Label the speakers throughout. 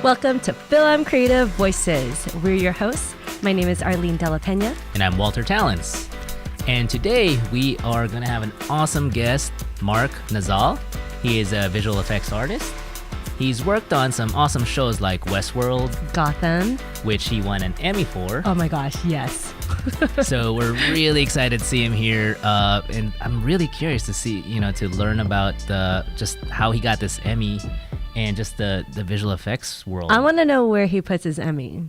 Speaker 1: Welcome to Film Creative Voices. We're your hosts. My name is Arlyn Dela Pena.
Speaker 2: And I'm Walter Talens. And today we are going to have an awesome guest, Mark Nazal. He is a visual effects artist. He's worked on some awesome shows like Westworld,
Speaker 1: Gotham,
Speaker 2: which he won an Emmy for.
Speaker 1: Oh my gosh, yes.
Speaker 2: So we're really excited to see him here. And I'm really curious to see, to learn about just how he got this Emmy and just the visual effects world.
Speaker 1: I want to know where he puts his Emmy.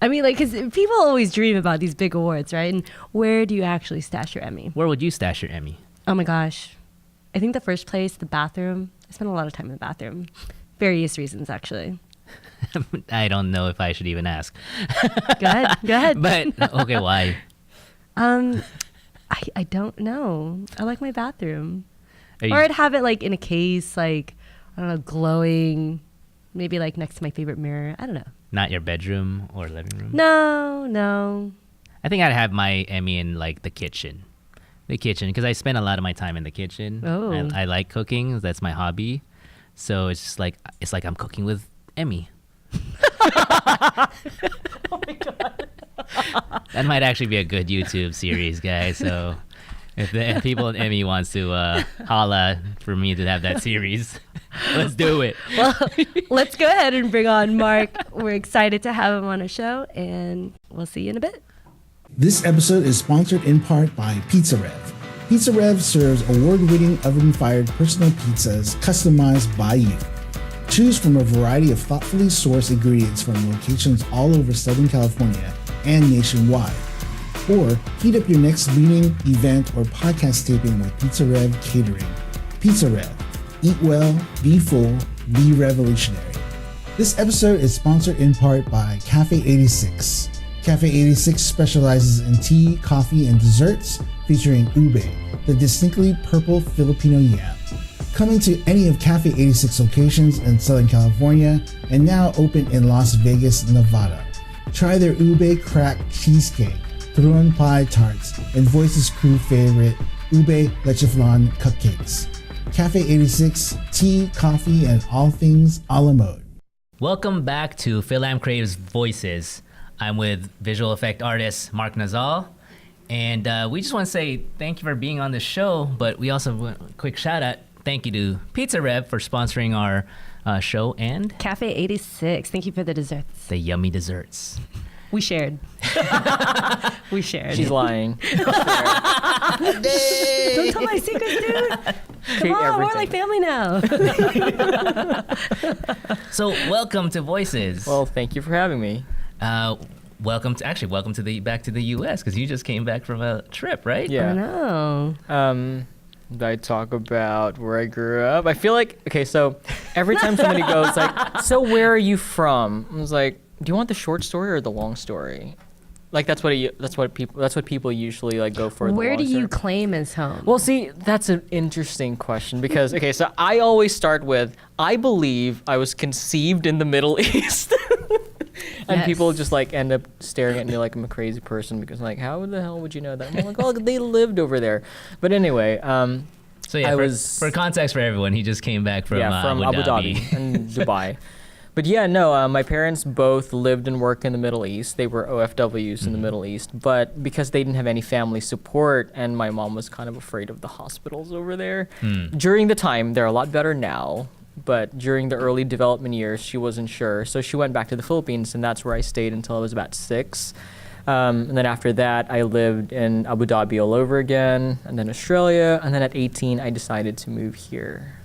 Speaker 1: I mean, because people always dream about these big awards, right? And where do you actually stash your Emmy?
Speaker 2: Where would you stash your Emmy?
Speaker 1: Oh my gosh. I think the first place, the bathroom. I spend a lot of time in the bathroom. Various reasons, actually.
Speaker 2: I don't know if I should even ask.
Speaker 1: Go ahead.
Speaker 2: But, okay, why?
Speaker 1: I don't know. I like my bathroom.
Speaker 2: Or
Speaker 1: I'd have it in a case, I don't know, glowing, maybe next to my favorite mirror. I don't know.
Speaker 2: Not your bedroom or living room?
Speaker 1: No.
Speaker 2: I think I'd have my Emmy in the kitchen. The kitchen, because I spend a lot of my time in the kitchen.
Speaker 1: Oh.
Speaker 2: I like cooking. That's my hobby. So it's just like I'm cooking with Emmy.
Speaker 1: Oh my God.
Speaker 2: That might actually be a good YouTube series, guys. So if the people at Emmy wants to holla for me to have that series, let's do it.
Speaker 1: Well, let's go ahead and bring on Mark. We're excited to have him on a show, and we'll see you in a bit.
Speaker 3: This episode is sponsored in part by Pizza Rev. Pizza Rev serves award-winning oven-fired personal pizzas customized by you. Choose from a variety of thoughtfully sourced ingredients from locations all over Southern California and nationwide. Or heat up your next meeting, event, or podcast taping with Pizza Rev Catering. Pizza Rev. Eat well, be full, be revolutionary. This episode is sponsored in part by Cafe 86. Cafe 86 specializes in tea, coffee, and desserts featuring ube, the distinctly purple Filipino yam. Coming to any of Cafe 86 locations in Southern California and now open in Las Vegas, Nevada. Try their ube crack cheesecake, turon pie tarts, and Voices Crew favorite ube leche flan cupcakes. Cafe 86, tea, coffee, and all things a la mode.
Speaker 2: Welcome back to Film Creative's Voices. I'm with visual effect artist Mark Nazal. And we just want to say thank you for being on the show, but we also want a quick shout out. Thank you to Pizza Rev for sponsoring our show and
Speaker 1: Cafe 86. Thank you for the desserts.
Speaker 2: the yummy desserts.
Speaker 1: We shared. We shared.
Speaker 4: She's lying.
Speaker 1: Don't tell my secrets, dude. Come on, we're like family now.
Speaker 2: So welcome to Voices.
Speaker 4: Well, thank you for having me.
Speaker 2: Welcome to back to the U.S. because you just came back from a trip, right?
Speaker 4: Yeah.
Speaker 1: I know.
Speaker 4: I talk about where I grew up. I feel like, okay, so every time somebody goes so where are you from? I was like, do you want the short story or the long story? That's what people usually go for.
Speaker 1: Where do you claim as home?
Speaker 4: Well, see, that's an interesting question because, okay, so I always start with, I believe I was conceived in the Middle East. And
Speaker 1: Yes.
Speaker 4: people just end up staring at me like I'm a crazy person because how the hell would you know that? I'm like, oh, they lived over there. But anyway,
Speaker 2: So yeah, for context for everyone, he just came back from
Speaker 4: Abu Dhabi and Dubai. But yeah, no, my parents both lived and worked in the Middle East. They were OFWs in the Middle East. But because they didn't have any family support and my mom was kind of afraid of the hospitals over there, during the time, they're a lot better now. But during the early development years, she wasn't sure. So she went back to the Philippines, and that's where I stayed until I was about 6. And then after that, I lived in Abu Dhabi all over again, and then Australia. And then at 18, I decided to move here,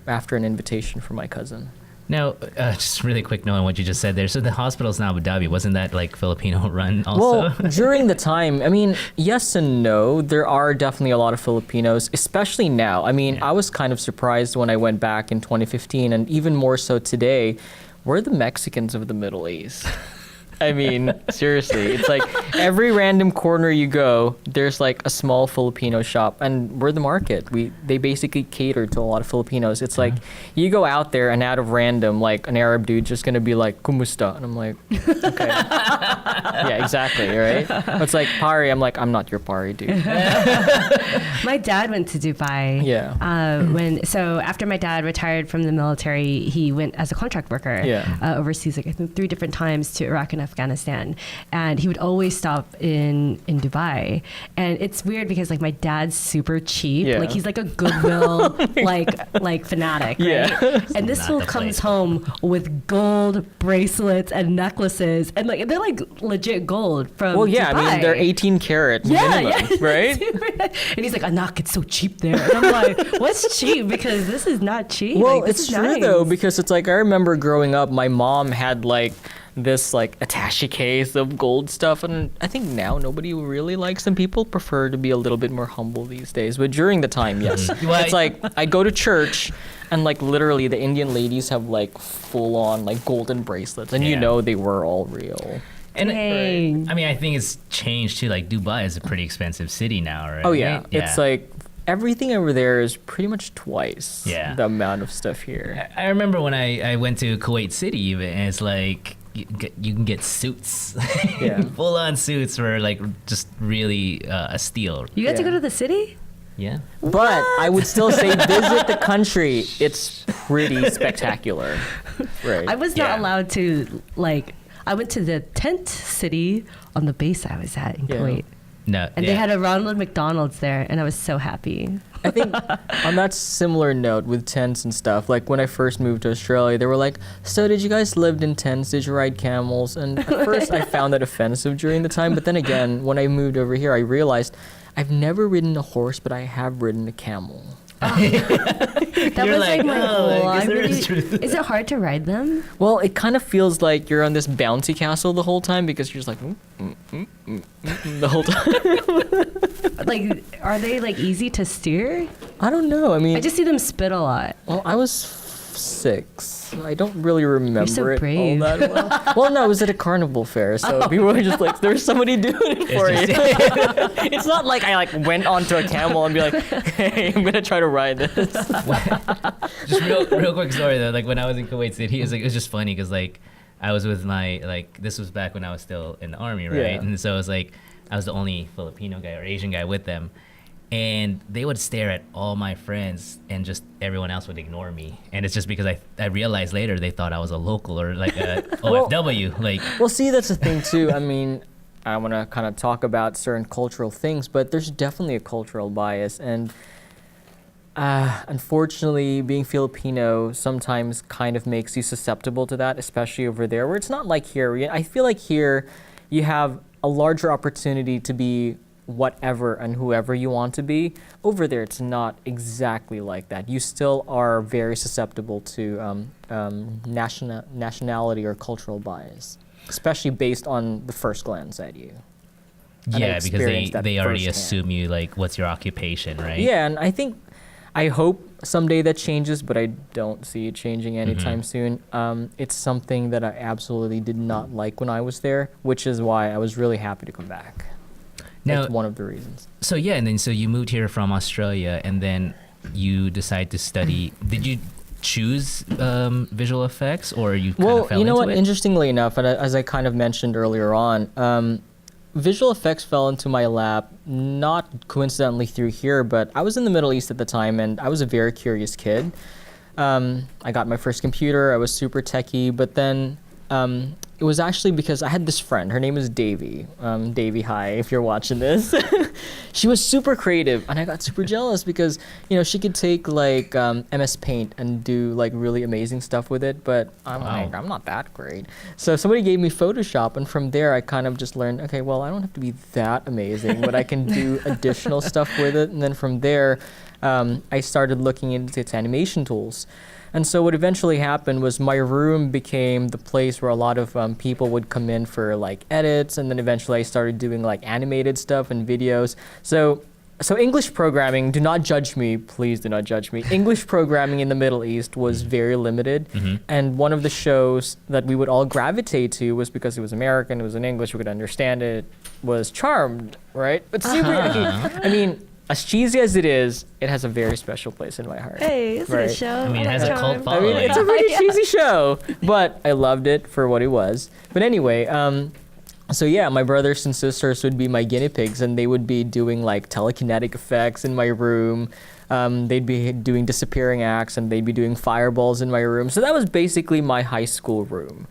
Speaker 4: after an invitation from my cousin.
Speaker 2: Now, just really quick note on what you just said there. So the hospitals in Abu Dhabi, wasn't that Filipino run also?
Speaker 4: Well, during the time, yes and no. There are definitely a lot of Filipinos, especially now. I was kind of surprised when I went back in 2015, and even more so today. We're the Mexicans of the Middle East. I mean, seriously, it's like every random corner you go, there's like a small Filipino shop, and we're the market. They basically cater to a lot of Filipinos. It's like you go out there, and out of random, like an Arab dude just gonna be like "Kumusta," and I'm like, okay, yeah, exactly, right? It's like pari. I'm like, I'm not your pari, dude.
Speaker 1: My dad went to Dubai.
Speaker 4: Yeah.
Speaker 1: So after my dad retired from the military, he went as a contract worker overseas, like I think 3 different times to Iraq and Afghanistan, and he would always stop in Dubai. And it's weird because like my dad's super cheap, like he's like a Goodwill like fanatic, right?
Speaker 4: Yeah.
Speaker 1: And this fool comes home with gold bracelets and necklaces, and like they're like legit gold from
Speaker 4: Well, yeah,
Speaker 1: Dubai.
Speaker 4: I mean they're 18 karat minimum, right?
Speaker 1: And he's like, Anak, it's so cheap there. And I'm like, what's cheap? Because this is not cheap.
Speaker 4: Well,
Speaker 1: like, this
Speaker 4: it's
Speaker 1: is
Speaker 4: true
Speaker 1: nice.
Speaker 4: though, because it's like I remember growing up, my mom had like this like attaché case of gold stuff, and I think now nobody really likes them. People prefer to be a little bit more humble these days, but during the time, yes. It's like I'd go to church and like literally the Indian ladies have like full on like golden bracelets, and you know they were all real.
Speaker 2: And
Speaker 1: Dang.
Speaker 2: I mean, I think it's changed too. Like Dubai is a pretty expensive city now, right?
Speaker 4: Oh yeah, it's like everything over there is pretty much twice the amount of stuff here.
Speaker 2: I remember when I went to Kuwait City, even, and it's like you can get suits, full on suits for like just really a steal.
Speaker 1: You got to go to the city?
Speaker 2: Yeah.
Speaker 4: But I would still say visit the country. It's pretty spectacular. Right.
Speaker 1: I was not allowed to, like, I went to the tent city on the base I was at in Kuwait.
Speaker 2: No.
Speaker 1: And they had a Ronald McDonald's there, and I was so happy.
Speaker 4: I think on that similar note with tents and stuff, like when I first moved to Australia, they were like, so did you guys live in tents? Did you ride camels? And at first I found that offensive during the time. But then again, when I moved over here, I realized I've never ridden a horse, but I have ridden a camel.
Speaker 1: That was like my goal. Is it hard to ride them?
Speaker 4: Well, it kind of feels like you're on this bouncy castle the whole time because you're just like the whole time.
Speaker 1: Like, are they like easy to steer?
Speaker 4: I don't know. I mean,
Speaker 1: I just see them spit a lot.
Speaker 4: Well, I was 6. I don't really remember
Speaker 1: so
Speaker 4: it
Speaker 1: brave.
Speaker 4: all that well. Well, no, it was at a carnival fair, so people were just like, "There's somebody doing it for you." It's not like I like went onto a camel and be like, "Hey, I'm gonna try to ride this."
Speaker 2: Just real quick story though. Like when I was in Kuwait City, it was just funny because like I was with my this was back when I was still in the army, right?
Speaker 4: Yeah.
Speaker 2: And so it was like I was the only Filipino guy or Asian guy with them. And they would stare at all my friends, and just everyone else would ignore me. And it's just because I realized later they thought I was a local or like a OFW. Like,
Speaker 4: well, see, that's the thing too. I mean, I want to kind of talk about certain cultural things, but there's definitely a cultural bias, and unfortunately, being Filipino sometimes kind of makes you susceptible to that, especially over there, where it's not like here. I feel like here you have a larger opportunity to be whatever and whoever you want to be. Over there, it's not exactly like that. You still are very susceptible to nationality or cultural bias, especially based on the first glance at you.
Speaker 2: Yeah, because they already assume you, like, what's your occupation, right?
Speaker 4: Yeah, and I hope someday that changes, but I don't see it changing anytime soon. It's something that I absolutely did not like when I was there, which is why I was really happy to come back.
Speaker 2: Now,
Speaker 4: that's one of the reasons.
Speaker 2: So yeah, and then so you moved here from Australia, and then you decide to study. Did you choose visual effects, or you kind of fell
Speaker 4: you know
Speaker 2: into
Speaker 4: what?
Speaker 2: it?
Speaker 4: Interestingly enough, and as I kind of mentioned earlier on, visual effects fell into my lap not coincidentally through here, but I was in the Middle East at the time, and I was a very curious kid. I got my first computer. I was super techie, but then it was actually because I had this friend. Her name is Davy. Davy, hi, if you're watching this. She was super creative, and I got super jealous because, you know, she could take like MS Paint and do like really amazing stuff with it, but I'm not that great. So somebody gave me Photoshop, and from there I kind of just learned, okay, well, I don't have to be that amazing, but I can do additional stuff with it. And then from there, I started looking into its animation tools. And so what eventually happened was my room became the place where a lot of people would come in for like edits, and then eventually I started doing like animated stuff and videos. So So English programming, do not judge me, please do not judge me. English programming in the Middle East was very limited. And one of the shows that we would all gravitate to was because it was American, it was in English, we could understand it, was Charmed, right? But super, I mean, as cheesy as it is, it has a very special place in my heart.
Speaker 1: Hey, it's a show.
Speaker 2: I mean, it has a cult
Speaker 4: I
Speaker 2: following.
Speaker 4: mean, it's a pretty cheesy show, but I loved it for what it was. But anyway, so yeah, my brothers and sisters would be my guinea pigs, and they would be doing like telekinetic effects in my room. They'd be doing disappearing acts, and they'd be doing fireballs in my room. So that was basically my high school room.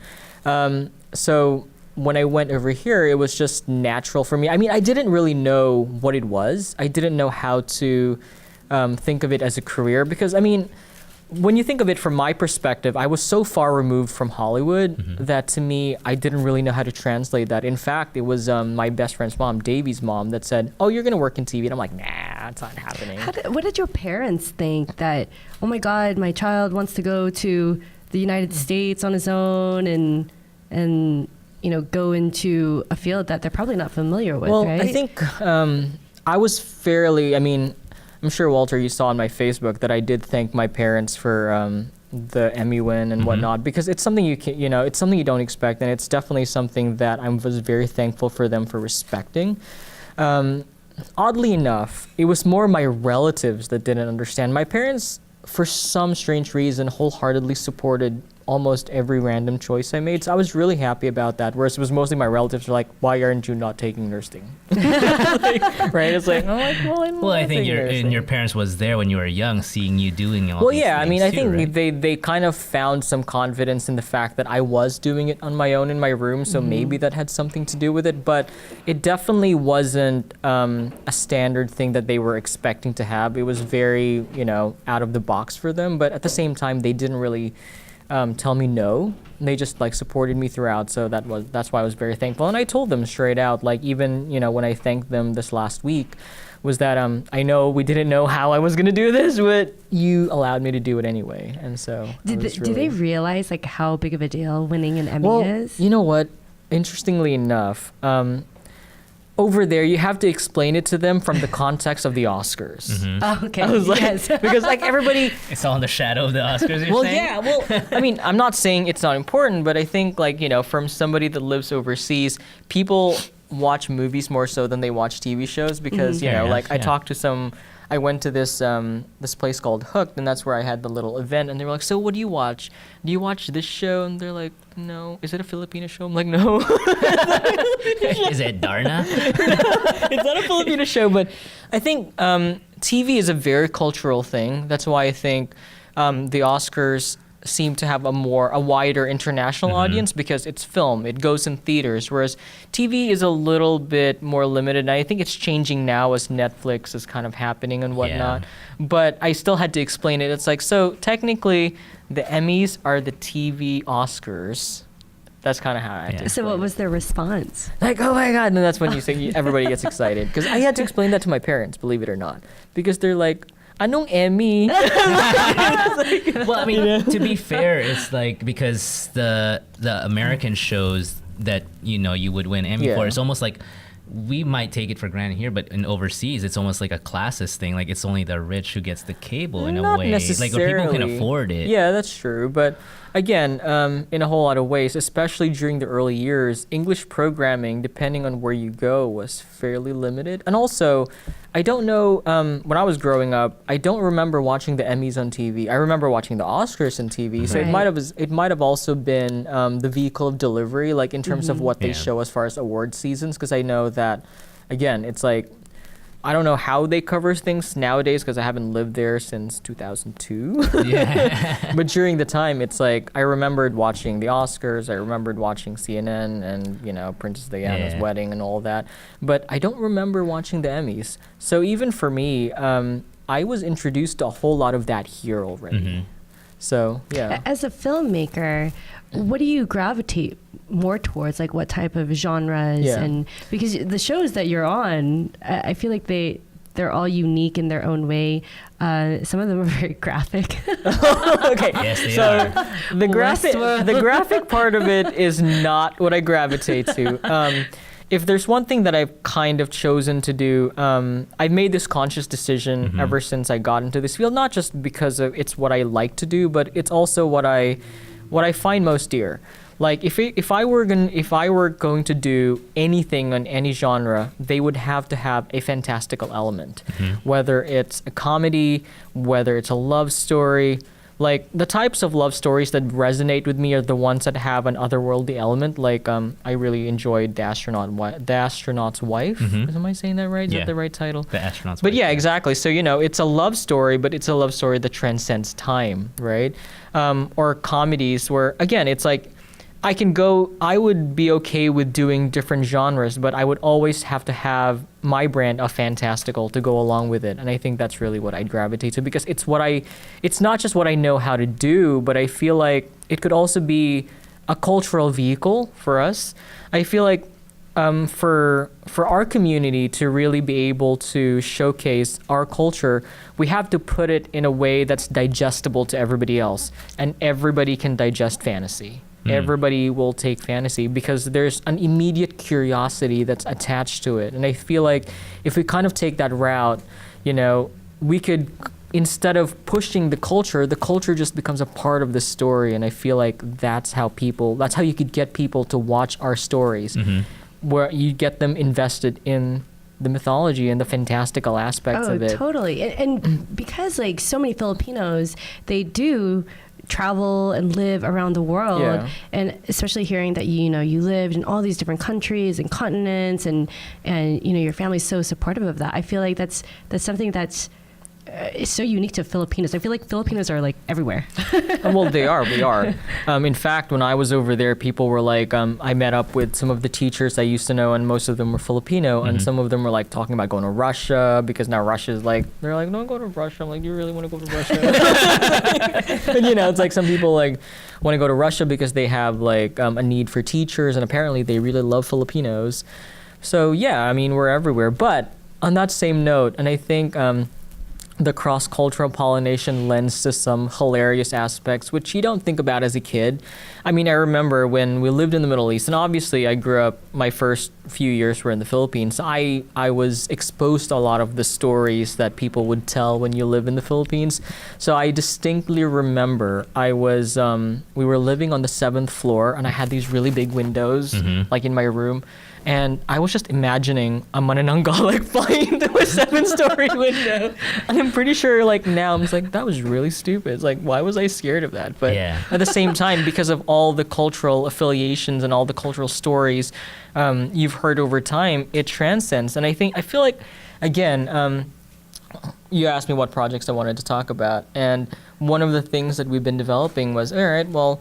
Speaker 4: So when I went over here, it was just natural for me. I mean, I didn't really know what it was. I didn't know how to think of it as a career because, I mean, when you think of it from my perspective, I was so far removed from Hollywood that to me, I didn't really know how to translate that. In fact, it was my best friend's mom, Davy's mom, that said, "Oh, you're going to work in TV." And I'm like, nah, it's not happening.
Speaker 1: What did your parents think that, oh my God, my child wants to go to the United States on his own and you know, go into a field that they're probably not familiar with,
Speaker 4: well,
Speaker 1: right?
Speaker 4: I think I was fairly, I mean, I'm sure, Walter, you saw on my Facebook that I did thank my parents for the Emmy win and whatnot, because it's something it's something you don't expect, and it's definitely something that I was very thankful for them for respecting. Oddly enough, it was more my relatives that didn't understand. My parents, for some strange reason, wholeheartedly supported almost every random choice I made. So I was really happy about that. Whereas it was mostly my relatives were like, "Why aren't you not taking nursing?" Right? It's like, well,
Speaker 2: I think your parents was there when you were young, seeing you doing all.
Speaker 4: Well,
Speaker 2: these
Speaker 4: yeah. I mean, I
Speaker 2: things too,
Speaker 4: think
Speaker 2: right?
Speaker 4: they kind of found some confidence in the fact that I was doing it on my own in my room. So maybe that had something to do with it. But it definitely wasn't a standard thing that they were expecting to have. It was very, out of the box for them. But at the same time, they didn't really tell me no. They just like supported me throughout, so that's why I was very thankful. And I told them straight out, like even when I thanked them this last week, was that I know we didn't know how I was gonna do this, but you allowed me to do it anyway. And so
Speaker 1: do they realize like how big of a deal winning an Emmy is?
Speaker 4: You know what? Interestingly enough, over there, you have to explain it to them from the context of the Oscars.
Speaker 1: Oh, okay.
Speaker 4: I was like,
Speaker 1: yes.
Speaker 4: because like everybody,
Speaker 2: it's all in the shadow of the Oscars. You're saying?
Speaker 4: Yeah. Well, I mean, I'm not saying it's not important, but I think like from somebody that lives overseas, people watch movies more so than they watch TV shows because I talked to I went to this place called Hooked, and that's where I had the little event, and they were like, "So what do you watch? Do you watch this show?" And they're like, "No." "Is it a Filipino show?" I'm like, "No."
Speaker 2: Is it Darna?
Speaker 4: It's not a Filipino show, but I think TV is a very cultural thing. That's why I think the Oscars seem to have a wider international audience because it's film. It goes in theaters, whereas TV is a little bit more limited. And I think it's changing now as Netflix is kind of happening and whatnot. Yeah. But I still had to explain it. It's like, so technically the Emmys are the TV Oscars. That's kind of how I had to explain
Speaker 1: So what was their response?
Speaker 4: Like, "Oh my God." And then that's when you say everybody gets excited. Because I had to explain that to my parents, believe it or not. Because they're like, "Anong Emmy?"
Speaker 2: Well, I mean, to be fair, it's like because the American shows that you would win Emmy for, it's almost like we might take it for granted here, but in overseas, it's almost like a classist thing. Like it's only the rich who gets the cable in a way.
Speaker 4: Necessarily.
Speaker 2: Like people can afford it.
Speaker 4: Yeah, that's true. But again, in a whole lot of ways, especially during the early years, English programming, depending on where you go, was fairly limited. And also, I don't know, when I was growing up, I don't remember watching the Emmys on TV. I remember watching the Oscars on TV. So it might have also been the vehicle of delivery, like in terms of what they show as far as award seasons. Because I know that, again, it's like, I don't know how they cover things nowadays because I haven't lived there since 2002.
Speaker 2: Yeah.
Speaker 4: But during the time, it's like I remembered watching the Oscars. I remembered watching CNN and Princess Diana's wedding and all that. But I don't remember watching the Emmys. So even for me, I was introduced to a whole lot of that here already. So yeah.
Speaker 1: As a filmmaker, what do you gravitate more towards? Like what type of genres? And because the shows that you're on, I feel like they're all unique in their own way. Some of them are very graphic.
Speaker 4: Okay.
Speaker 2: Yes, they are.
Speaker 4: The graphic part of it is not what I gravitate to. if there's one thing that I've kind of chosen to do, I've made this conscious decision ever since I got into this field, not just because of it's what I like to do, but it's also what I find most dear. Like if I were going to do anything on any genre, they would have to have a fantastical element, whether it's a comedy, whether it's a love story. Like the types of love stories that resonate with me are the ones that have an otherworldly element. Like I really enjoyed The Astronaut's Wife. Am I saying that right? Is that the right title?
Speaker 2: The Astronaut's
Speaker 4: But
Speaker 2: Wife.
Speaker 4: yeah, exactly. So it's a love story, but it's a love story that transcends time, right? Or comedies where again, it's like I would be okay with doing different genres, but I would always have to have my brand of fantastical to go along with it. And I think that's really what I'd gravitate to, because it's not just what I know how to do, but I feel like it could also be a cultural vehicle for us. I feel like for our community to really be able to showcase our culture, we have to put it in a way that's digestible to everybody else, and everybody can digest fantasy. Everybody will take fantasy because there's an immediate curiosity that's attached to it. And I feel like if we kind of take that route, we could, instead of pushing the culture just becomes a part of the story. And I feel like that's how you could get people to watch our stories, where you get them invested in the mythology and the fantastical aspects of it.
Speaker 1: Oh, totally. And because like so many Filipinos, they do travel and live around the world, and especially hearing that you lived in all these different countries and continents, and your family's so supportive of that. I feel like that's something that's is so unique to Filipinos. I feel like Filipinos are like everywhere.
Speaker 4: Well, we are. In fact, when I was over there, people were like, I met up with some of the teachers I used to know, and most of them were Filipino, and some of them were like talking about going to Russia, because now Russia's like, they're like, don't go to Russia. I'm like, you really want to go to Russia? And it's like some people like want to go to Russia because they have like a need for teachers, and apparently they really love Filipinos. So yeah, I mean, we're everywhere. But on that same note, and I think the cross-cultural pollination lends to some hilarious aspects, which you don't think about as a kid. I mean, I remember when we lived in the Middle East, and obviously I grew up, my first few years were in the Philippines. I was exposed to a lot of the stories that people would tell when you live in the Philippines. So I distinctly remember we were living on the 7th floor, and I had these really big windows, like in my room. And I was just imagining a manananggal like flying through a 7-story window. And I'm pretty sure like now I'm just like, that was really stupid. It's like, why was I scared of that? But at the same time, because of all the cultural affiliations and all the cultural stories you've heard over time, it transcends. And I feel like, again, you asked me what projects I wanted to talk about. And one of the things that we've been developing was, all right, well,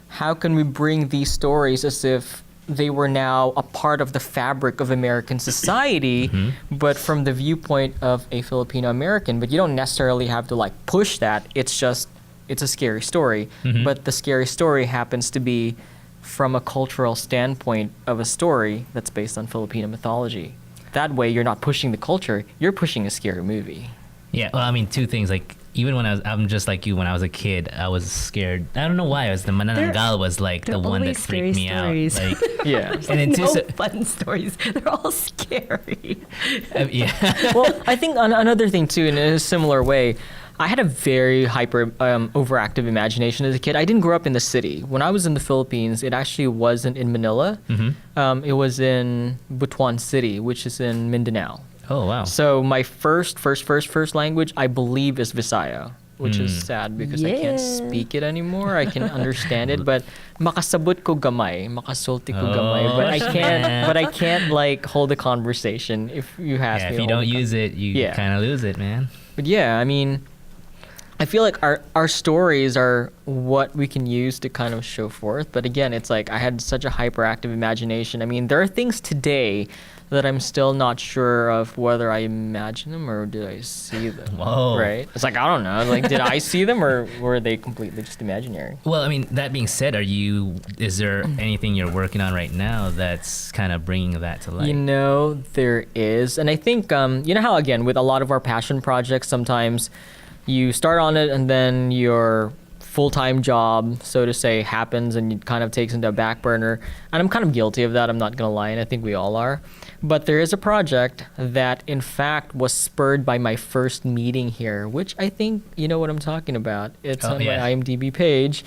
Speaker 4: how can we bring these stories as if they were now a part of the fabric of American society, but from the viewpoint of a Filipino American. But you don't necessarily have to like push that. It's a scary story. But the scary story happens to be from a cultural standpoint of a story that's based on Filipino mythology. That way you're not pushing the culture, you're pushing a scary movie.
Speaker 2: Yeah, well, I mean, two things. Like, even when I'm just like you, when I was a kid, I was scared. I don't know why. It was the manananggal was like the one that freaked me
Speaker 1: stories.
Speaker 2: out. Like,
Speaker 4: yeah.
Speaker 1: And then no fun stories. They're all scary.
Speaker 2: Yeah.
Speaker 4: Well, I think another thing too, in a similar way, I had a very hyper overactive imagination as a kid. I didn't grow up in the city. When I was in the Philippines, it actually wasn't in Manila. It was in Butuan City, which is in Mindanao.
Speaker 2: Oh, wow.
Speaker 4: So my first language, I believe, is Visaya, which is sad because I can't speak it anymore. I can understand it, but makasabot ko gamay, makasulti ko gamay, but I can't like hold a conversation if you ask me.
Speaker 2: If you don't use it, you kind of lose it, man.
Speaker 4: But yeah, I mean, I feel like our stories are what we can use to kind of show forth. But again, it's like I had such a hyperactive imagination. I mean, there are things today that I'm still not sure of whether I imagine them or did I see them.
Speaker 2: Whoa.
Speaker 4: Right? It's like, I don't know. Like, did I see them or were they completely just imaginary?
Speaker 2: Well, I mean, that being said, is there anything you're working on right now that's kind of bringing that to life?
Speaker 4: You know, there is. And I think, you know how, again, with a lot of our passion projects, sometimes you start on it and then you're full-time job, so to say, happens and it kind of takes into a back burner. And I'm kind of guilty of that, I'm not going to lie, and I think we all are. But there is a project that, in fact, was spurred by my first meeting here, which I think you know what I'm talking about. It's on my IMDb page.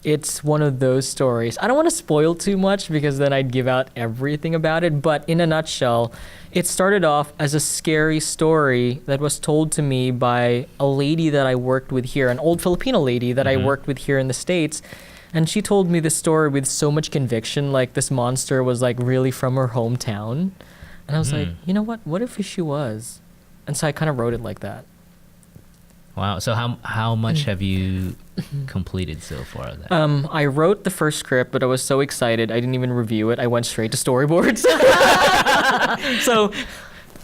Speaker 4: It's one of those stories. I don't want to spoil too much because then I'd give out everything about it. But in a nutshell, it started off as a scary story that was told to me by a lady that I worked with here, an old Filipino lady that I worked with here in the States. And she told me this story with so much conviction, like this monster was like really from her hometown. And I was like, you know what if she was? And so I kind of wrote it like that.
Speaker 2: Wow. So how much have you completed so far of that?
Speaker 4: I wrote the first script, but I was so excited I didn't even review it. I went straight to storyboards. So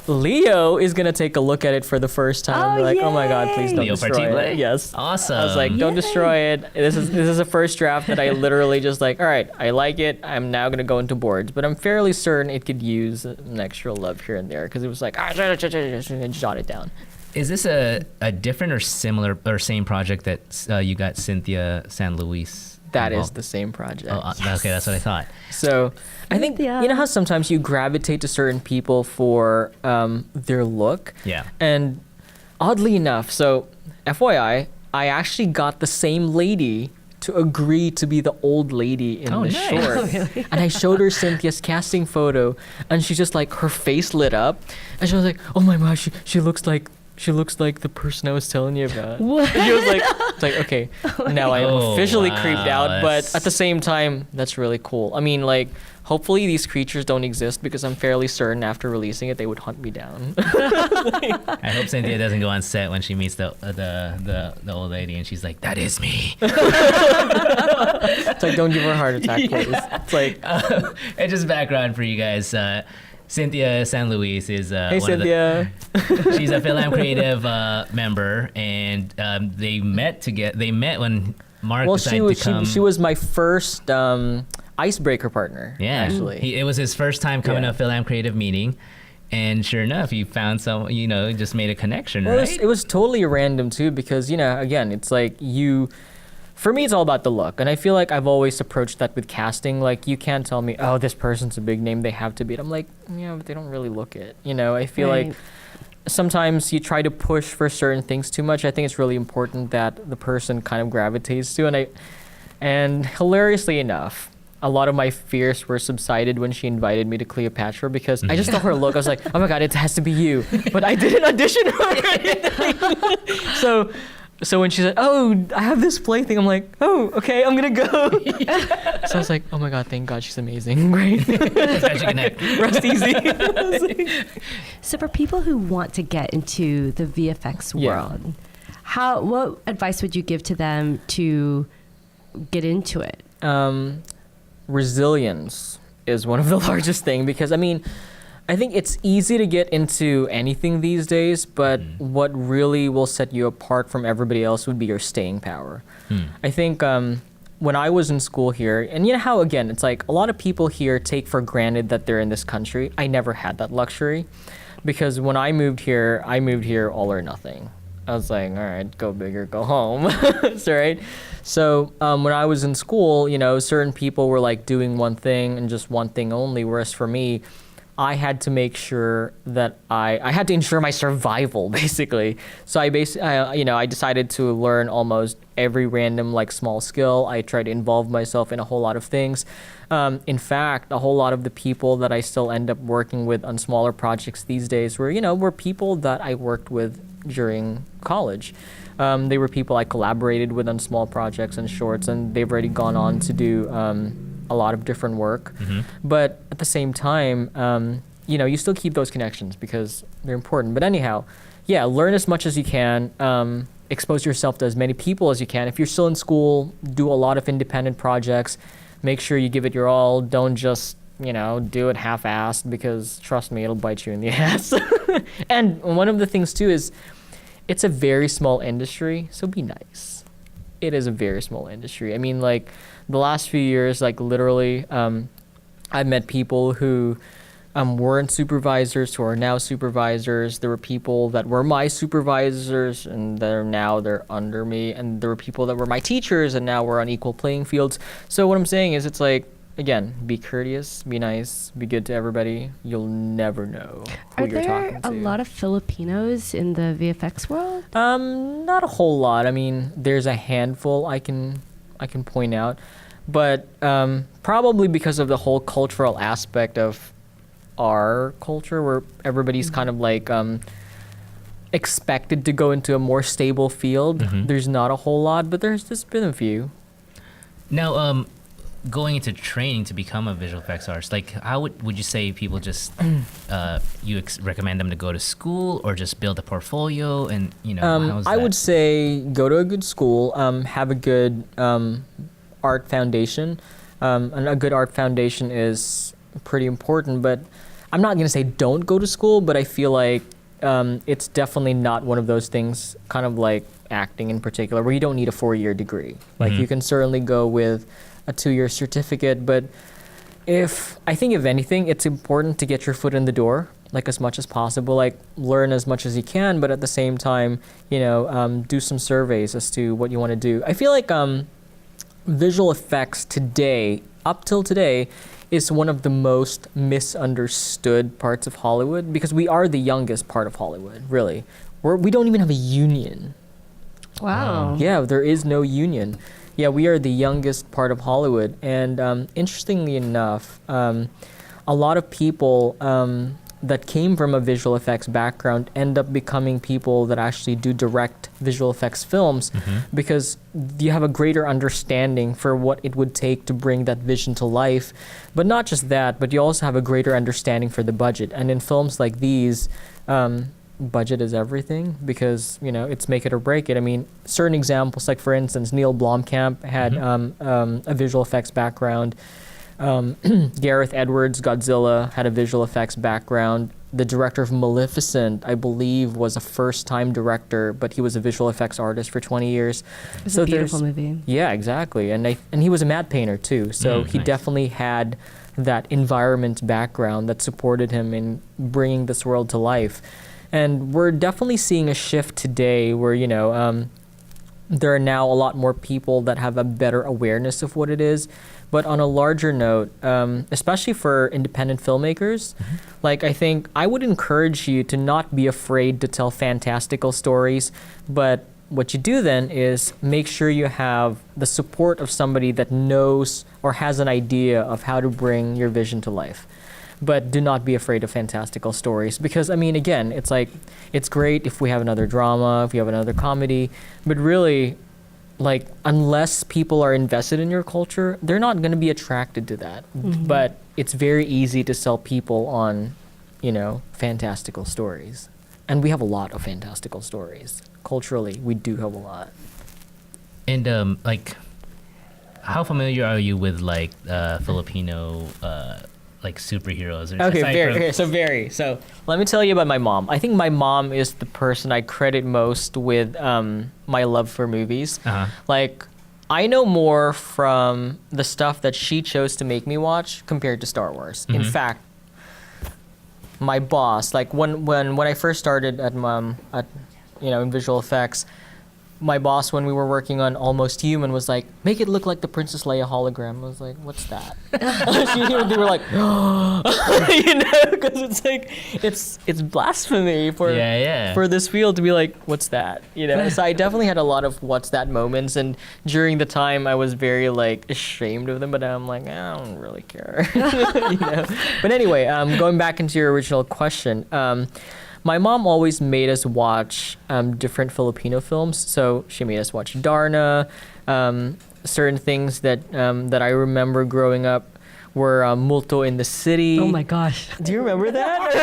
Speaker 4: Leo is gonna take a look at it for the first time. Oh my God, please don't destroy it. Yes.
Speaker 2: Awesome.
Speaker 4: I was like, don't destroy it. This is a first draft that I literally just like, all right, I like it. I'm now gonna go into boards, but I'm fairly certain it could use an extra love here and there because it was like, and jot it down.
Speaker 2: Is this a different or similar or same project that you got Cynthia San Luis?
Speaker 4: That is the same project.
Speaker 2: Oh, okay, that's what I thought.
Speaker 4: So I think, you know how sometimes you gravitate to certain people for their look?
Speaker 2: Yeah.
Speaker 4: And oddly enough, so FYI, I actually got the same lady to agree to be the old lady in the short.
Speaker 1: Oh, really?
Speaker 4: And I showed her Cynthia's casting photo, and she just like, her face lit up. And she was like, oh my gosh, she looks like the person I was telling you about.
Speaker 1: What?
Speaker 4: And she was like, it's like, okay, now I'm officially creeped out, but at the same time, that's really cool. I mean, like, hopefully these creatures don't exist because I'm fairly certain after releasing it, they would hunt me down.
Speaker 2: I hope Cynthia doesn't go on set when she meets the old lady and she's like, that is me.
Speaker 4: It's like, don't give her a heart attack, please. It's like,
Speaker 2: and just background for you guys. Cynthia San Luis is
Speaker 4: hey, Cynthia.
Speaker 2: She's a Film Creative member, and they met when Mark decided to come.
Speaker 4: She was my first icebreaker partner.
Speaker 2: Yeah,
Speaker 4: actually,
Speaker 2: it was his first time coming to a Film Creative meeting, and sure enough, you found some. Just made a connection, right?
Speaker 4: It was totally random too, because again, it's like you. For me, it's all about the look. And I feel like I've always approached that with casting. Like, you can't tell me, oh, this person's a big name, they have to be it. I'm like, yeah, but they don't really look it. I feel like sometimes you try to push for certain things too much. I think it's really important that the person kind of gravitates to. And hilariously enough, a lot of my fears were subsided when she invited me to Cleopatra because I just saw her look. I was like, oh my God, it has to be you. But I didn't audition her or anything. So when she said, oh, I have this play thing, I'm like, oh, okay, I'm going to go. So I was like, oh my God, thank God she's amazing. Great. Rest easy.
Speaker 1: So for people who want to get into the VFX world, what advice would you give to them to get into it?
Speaker 4: Resilience is one of the largest things because, I think it's easy to get into anything these days, but what really will set you apart from everybody else would be your staying power. I think when I was in school here, and you know how, again, it's like a lot of people here take for granted that they're in this country. I never had that luxury because when I moved here all or nothing. I was like, all right, go big or go home. That's right. So when I was in school, certain people were like doing one thing and just one thing only, whereas for me, I had to make sure that I had to ensure my survival, basically. So I decided to learn almost every random small skill. I tried to involve myself in a whole lot of things. In fact, a whole lot of the people that I still end up working with on smaller projects these days were people that I worked with during college. They were people I collaborated with on small projects and shorts, and they've already gone on to do a lot of different work. But at the same time, you still keep those connections because they're important. But anyhow, learn as much as you can. Expose yourself to as many people as you can. If you're still in school, do a lot of independent projects. Make sure you give it your all. Don't just, do it half-assed because trust me, it'll bite you in the ass. And one of the things too is it's a very small industry, so be nice. It is a very small industry. The last few years, literally, I've met people who weren't supervisors who are now supervisors. There were people that were my supervisors and they're under me. And there were people that were my teachers and now we're on equal playing fields. So what I'm saying is it's like, again, be courteous, be nice, be good to everybody. You'll never know who you're talking to.
Speaker 1: Are there a lot of Filipinos in the VFX world?
Speaker 4: Not a whole lot. I mean, there's a handful I can point out. But probably because of the whole cultural aspect of our culture where everybody's kind of like expected to go into a more stable field. There's not a whole lot, but there's just been a few.
Speaker 2: Now, going into training to become a visual effects artist, like how would you say people just recommend them to go to school or just build a portfolio and how's that?
Speaker 4: I would say go to a good school, have a good art foundation, and a good art foundation is pretty important, but I'm not going to say don't go to school, but I feel like it's definitely not one of those things, kind of like acting in particular, where you don't need a 4-year degree. Like you can certainly go with a 2-year certificate, but I think if anything, it's important to get your foot in the door, like as much as possible, like learn as much as you can, but at the same time, do some surveys as to what you want to do. I feel like visual effects today, up till today, is one of the most misunderstood parts of Hollywood because we are the youngest part of Hollywood, really. We don't even have a union.
Speaker 1: Wow.
Speaker 4: Yeah, there is no union. Yeah, we are the youngest part of Hollywood. And interestingly enough, a lot of people that came from a visual effects background end up becoming people that actually do direct visual effects films because you have a greater understanding for what it would take to bring that vision to life. But not just that, but you also have a greater understanding for the budget. And in films like these, budget is everything because, it's make it or break it. I mean, certain examples, like for instance, Neil Blomkamp had a visual effects background. Gareth Edwards, Godzilla, had a visual effects background. The director of Maleficent, I believe, was a first-time director, but he was a visual effects artist for 20 years.
Speaker 1: It's a beautiful movie.
Speaker 4: Yeah, exactly. And he was a matte painter, too. So he definitely had that environment background that supported him in bringing this world to life. And we're definitely seeing a shift today where, there are now a lot more people that have a better awareness of what it is. But on a larger note, especially for independent filmmakers, like I think I would encourage you to not be afraid to tell fantastical stories. But what you do then is make sure you have the support of somebody that knows or has an idea of how to bring your vision to life. But do not be afraid of fantastical stories because, I mean, again, it's like, it's great if we have another drama, if we have another comedy, but really, like, unless people are invested in your culture, they're not going to be attracted to that. But it's very easy to sell people on, fantastical stories. And we have a lot of fantastical stories. Culturally, we do have a lot.
Speaker 2: And, how familiar are you with, Filipino, superheroes?
Speaker 4: Okay, So let me tell you about my mom. I think my mom is the person I credit most with my love for movies. I know more from the stuff that she chose to make me watch compared to Star Wars. In fact, my boss, when I first started in visual effects, my boss, when we were working on Almost Human, was like, make it look like the Princess Leia hologram. I was like, what's that? They were like, because it's like, it's blasphemy for this field to be like, what's that? So I definitely had a lot of what's that moments, and during the time I was very ashamed of them, but I'm like, I don't really care. But anyway, going back into your original question, my mom always made us watch different Filipino films. So she made us watch Darna. Certain things that I remember growing up were Multo in the City.
Speaker 1: Oh my gosh.
Speaker 4: Do you remember that?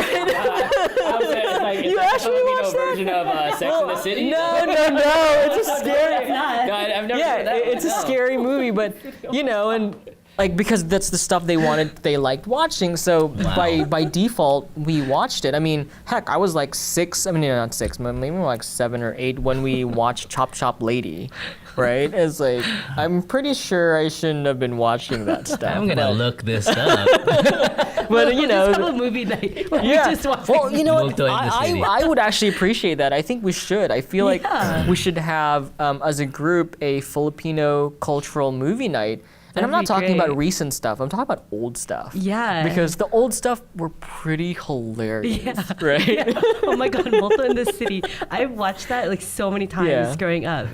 Speaker 2: You actually watched that? Version of Sex in the City?
Speaker 4: No. It's a scary.
Speaker 2: I've never heard that.
Speaker 4: It's a scary movie, but and. Because that's the stuff they liked watching. So by default, we watched it. I mean, heck, I was 6. I mean, not 6, but maybe 7 or 8 when we watched Chop Chop Lady. right? It's like, I'm pretty sure I shouldn't have been watching that stuff.
Speaker 2: I'm gonna look this up.
Speaker 4: But you know,
Speaker 1: just have a movie night. Where
Speaker 4: yeah.
Speaker 1: we just watch
Speaker 4: Well, you know what?
Speaker 2: Multo in the city.
Speaker 4: I would actually appreciate that. I think we should. I feel like
Speaker 1: Yeah.
Speaker 4: we should have, as a group, a Filipino cultural movie night. And I'm
Speaker 1: That'd
Speaker 4: not
Speaker 1: be
Speaker 4: talking about
Speaker 1: great.
Speaker 4: recent stuff. I'm talking about old stuff.
Speaker 1: Yeah.
Speaker 4: Because the old stuff were pretty hilarious,
Speaker 1: Yeah.
Speaker 4: right?
Speaker 1: Oh my God, Multo in the City. I watched that like so many times
Speaker 4: Yeah.
Speaker 1: growing up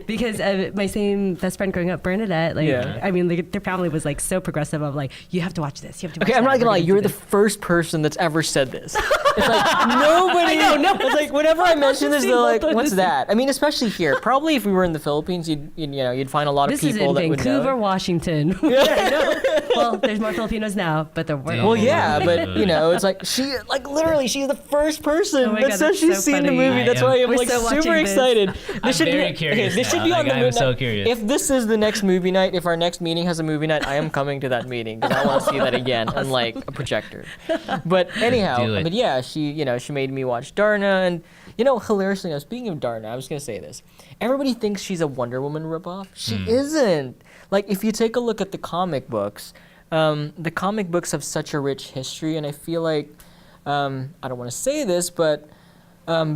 Speaker 1: because my same best friend growing up, Bernadette, like,
Speaker 4: Yeah.
Speaker 1: I mean, like, their family was like so progressive. I'm like, you have to watch this. You have to watch
Speaker 4: Okay, I'm
Speaker 1: that.
Speaker 4: not gonna
Speaker 1: We're
Speaker 4: lie.
Speaker 1: do
Speaker 4: You're the
Speaker 1: this."
Speaker 4: first person that's ever said this. It's like nobody.
Speaker 1: I know, no.
Speaker 4: It's like whenever I mention this,
Speaker 1: seen
Speaker 4: they're like,
Speaker 1: Multo in
Speaker 4: "What's
Speaker 1: the
Speaker 4: that?" I mean, especially here. Probably if we were in the Philippines, you'd find a lot of
Speaker 1: This is
Speaker 4: people
Speaker 1: in
Speaker 4: that would
Speaker 1: Vancouver,
Speaker 4: know.
Speaker 1: Washington. I know. Well, there's more Filipinos now, but there weren't.
Speaker 2: Damn.
Speaker 4: Well, yeah, but you know, it's like literally, she's the first person
Speaker 1: Oh my
Speaker 4: that
Speaker 1: God,
Speaker 4: says
Speaker 1: that's
Speaker 4: she's
Speaker 1: so
Speaker 4: seen the
Speaker 1: funny.
Speaker 4: movie. That's why I'm
Speaker 1: We're
Speaker 4: like
Speaker 1: so
Speaker 4: super
Speaker 1: watching this.
Speaker 4: excited.
Speaker 2: I'm very curious
Speaker 4: This should
Speaker 2: now.
Speaker 4: be on
Speaker 2: Like,
Speaker 4: the
Speaker 2: I'm
Speaker 4: movie
Speaker 2: so
Speaker 4: night.
Speaker 2: curious.
Speaker 4: If this is the next movie night, if our next meeting has a movie night, I am coming to that meeting because I want to see that again on like a projector. But anyhow,
Speaker 2: Do it.
Speaker 4: but yeah, she made me watch Darna, and hilariously enough, speaking of Darna, I was gonna say this. Everybody thinks she's a Wonder Woman ripoff. She isn't. Like if you take a look at the comic books. The comic books have such a rich history, and I feel like, I don't want to say this, but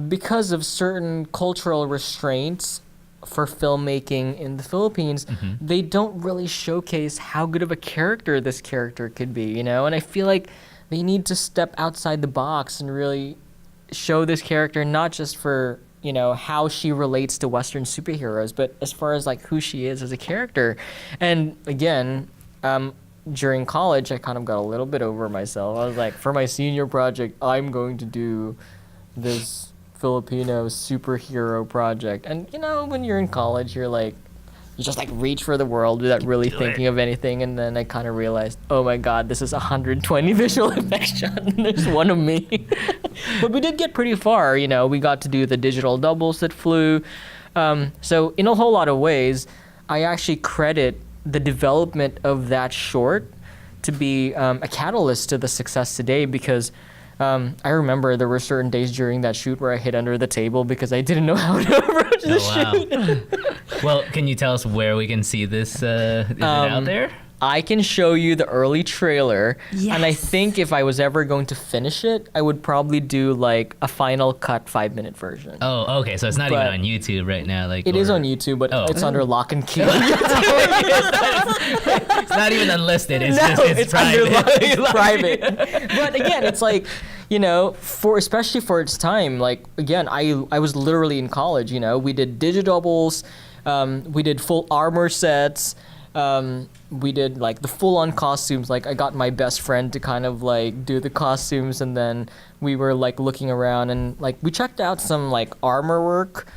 Speaker 4: because of certain cultural restraints for filmmaking in the Philippines, they don't really showcase how good of a character this character could be, and I feel like they need to step outside the box and really show this character not just for how she relates to Western superheroes, but as far as like who she is as a character. And again, during college, I kind of got a little bit over myself. I was like, for my senior project, I'm going to do this Filipino superhero project. And when you're in college, you're like, you just like reach for the world without really thinking of anything. And then I kind of realized, oh my God, this is 120 visual effects shot, and there's one of me. But we did get pretty far. We got to do the digital doubles that flew. So in a whole lot of ways, I actually credit the development of that short to be a catalyst to the success today, because I remember there were certain days during that shoot where I hid under the table because I didn't know how to approach the shoot.
Speaker 2: Well, can you tell us where we can see this? Is it out there?
Speaker 4: I can show you the early trailer, and I
Speaker 1: Yes.
Speaker 4: think if I was ever going to finish it, I would probably do like a final cut 5-minute version.
Speaker 2: Oh, okay. So it's not even
Speaker 4: But
Speaker 2: on YouTube right now. Like
Speaker 4: It is
Speaker 2: or-
Speaker 4: on YouTube, but
Speaker 2: Oh.
Speaker 4: it's under lock and key.
Speaker 2: It's not even unlisted. It's
Speaker 4: No,
Speaker 2: just it's private.
Speaker 4: under private. But again, it's like, especially for its time, like again, I was literally in college, we did digidoubles, we did full armor sets, we did like the full-on costumes. Like I got my best friend to kind of like do the costumes, and then we were like looking around, and like we checked out some like armor work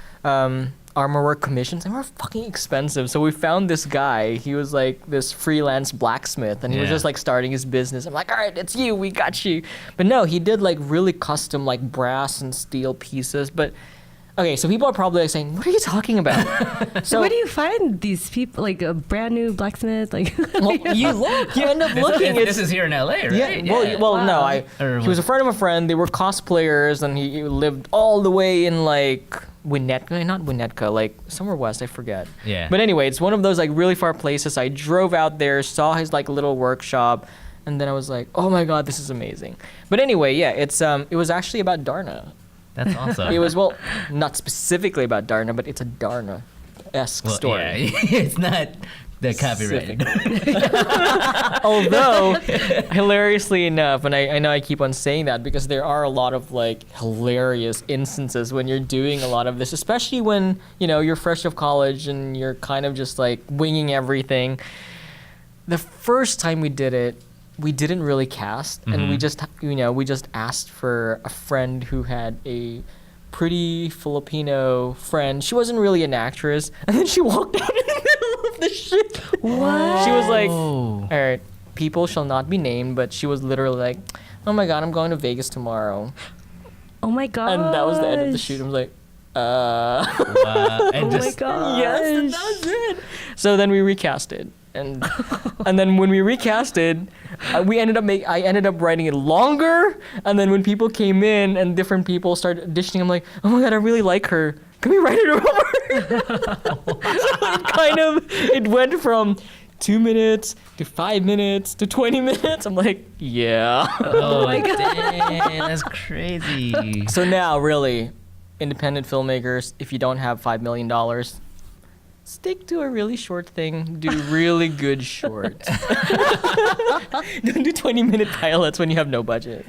Speaker 4: commissions, and were fucking expensive. So we found this guy. He was like this freelance blacksmith, and he was
Speaker 2: Yeah.
Speaker 4: just like starting his business. I'm like, all right, it's you, we got you. But no, he did like really custom like brass and steel pieces. But okay, so people are probably like saying, what are you talking about?
Speaker 1: So where do you find these people, like a brand new blacksmith? Like,
Speaker 4: Well, you end up looking.
Speaker 2: This is here in LA, right?
Speaker 4: Yeah. Well, no.
Speaker 1: Wow.
Speaker 4: He was a friend of a friend. They were cosplayers, and he lived all the way in like not Winnetka, like somewhere west. I forget.
Speaker 2: Yeah.
Speaker 4: But anyway, it's one of those like really far places. I drove out there, saw his like little workshop, and then I was like, oh my God, this is amazing. But anyway, yeah, it was actually about Darna.
Speaker 2: That's awesome.
Speaker 4: It was not specifically about Darna, but it's a Darna-esque story.
Speaker 2: Yeah, it's not the copyrighted.
Speaker 4: Although, hilariously enough, and I know I keep on saying that because there are a lot of like hilarious instances when you're doing a lot of this, especially when you're fresh off college and you're kind of just like winging everything. The first time we did it, we didn't really cast, and we just asked for a friend who had a pretty Filipino friend. She wasn't really an actress, and then she walked out in the middle of the shoot.
Speaker 1: what?
Speaker 4: She was like,
Speaker 2: Oh.
Speaker 4: all right, people shall not be named, but she was literally like, oh my God, I'm going to Vegas tomorrow.
Speaker 1: Oh my God.
Speaker 4: And that was the end of the shoot. I was like,
Speaker 2: Wow. And
Speaker 1: Oh my
Speaker 2: just
Speaker 1: God.
Speaker 4: yes, and that was it. So then we recast it. And then when we recast it, I ended up writing it longer. And then when people came in and different people started auditioning, I'm like, oh my God, I really like her. can we write it over? So it went from 2 minutes to 5 minutes to 20 minutes. I'm like, yeah.
Speaker 2: Oh my god, dang, that's crazy.
Speaker 4: So now, really, independent filmmakers, if you don't have $5 million, stick to a really short thing. Do really good shorts. Don't do 20-minute pilots when you have no budget.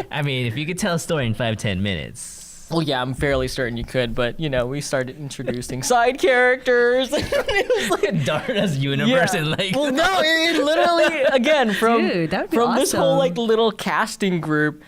Speaker 2: I mean, if you could tell a story in 5-10 minutes.
Speaker 4: Well, yeah, I'm fairly certain you could, but, we started introducing side characters. It was like
Speaker 2: Darna's universe and like...
Speaker 4: Well, no, it literally, again, from
Speaker 1: Dude, that would be
Speaker 4: this whole,
Speaker 1: awesome.
Speaker 4: little casting group,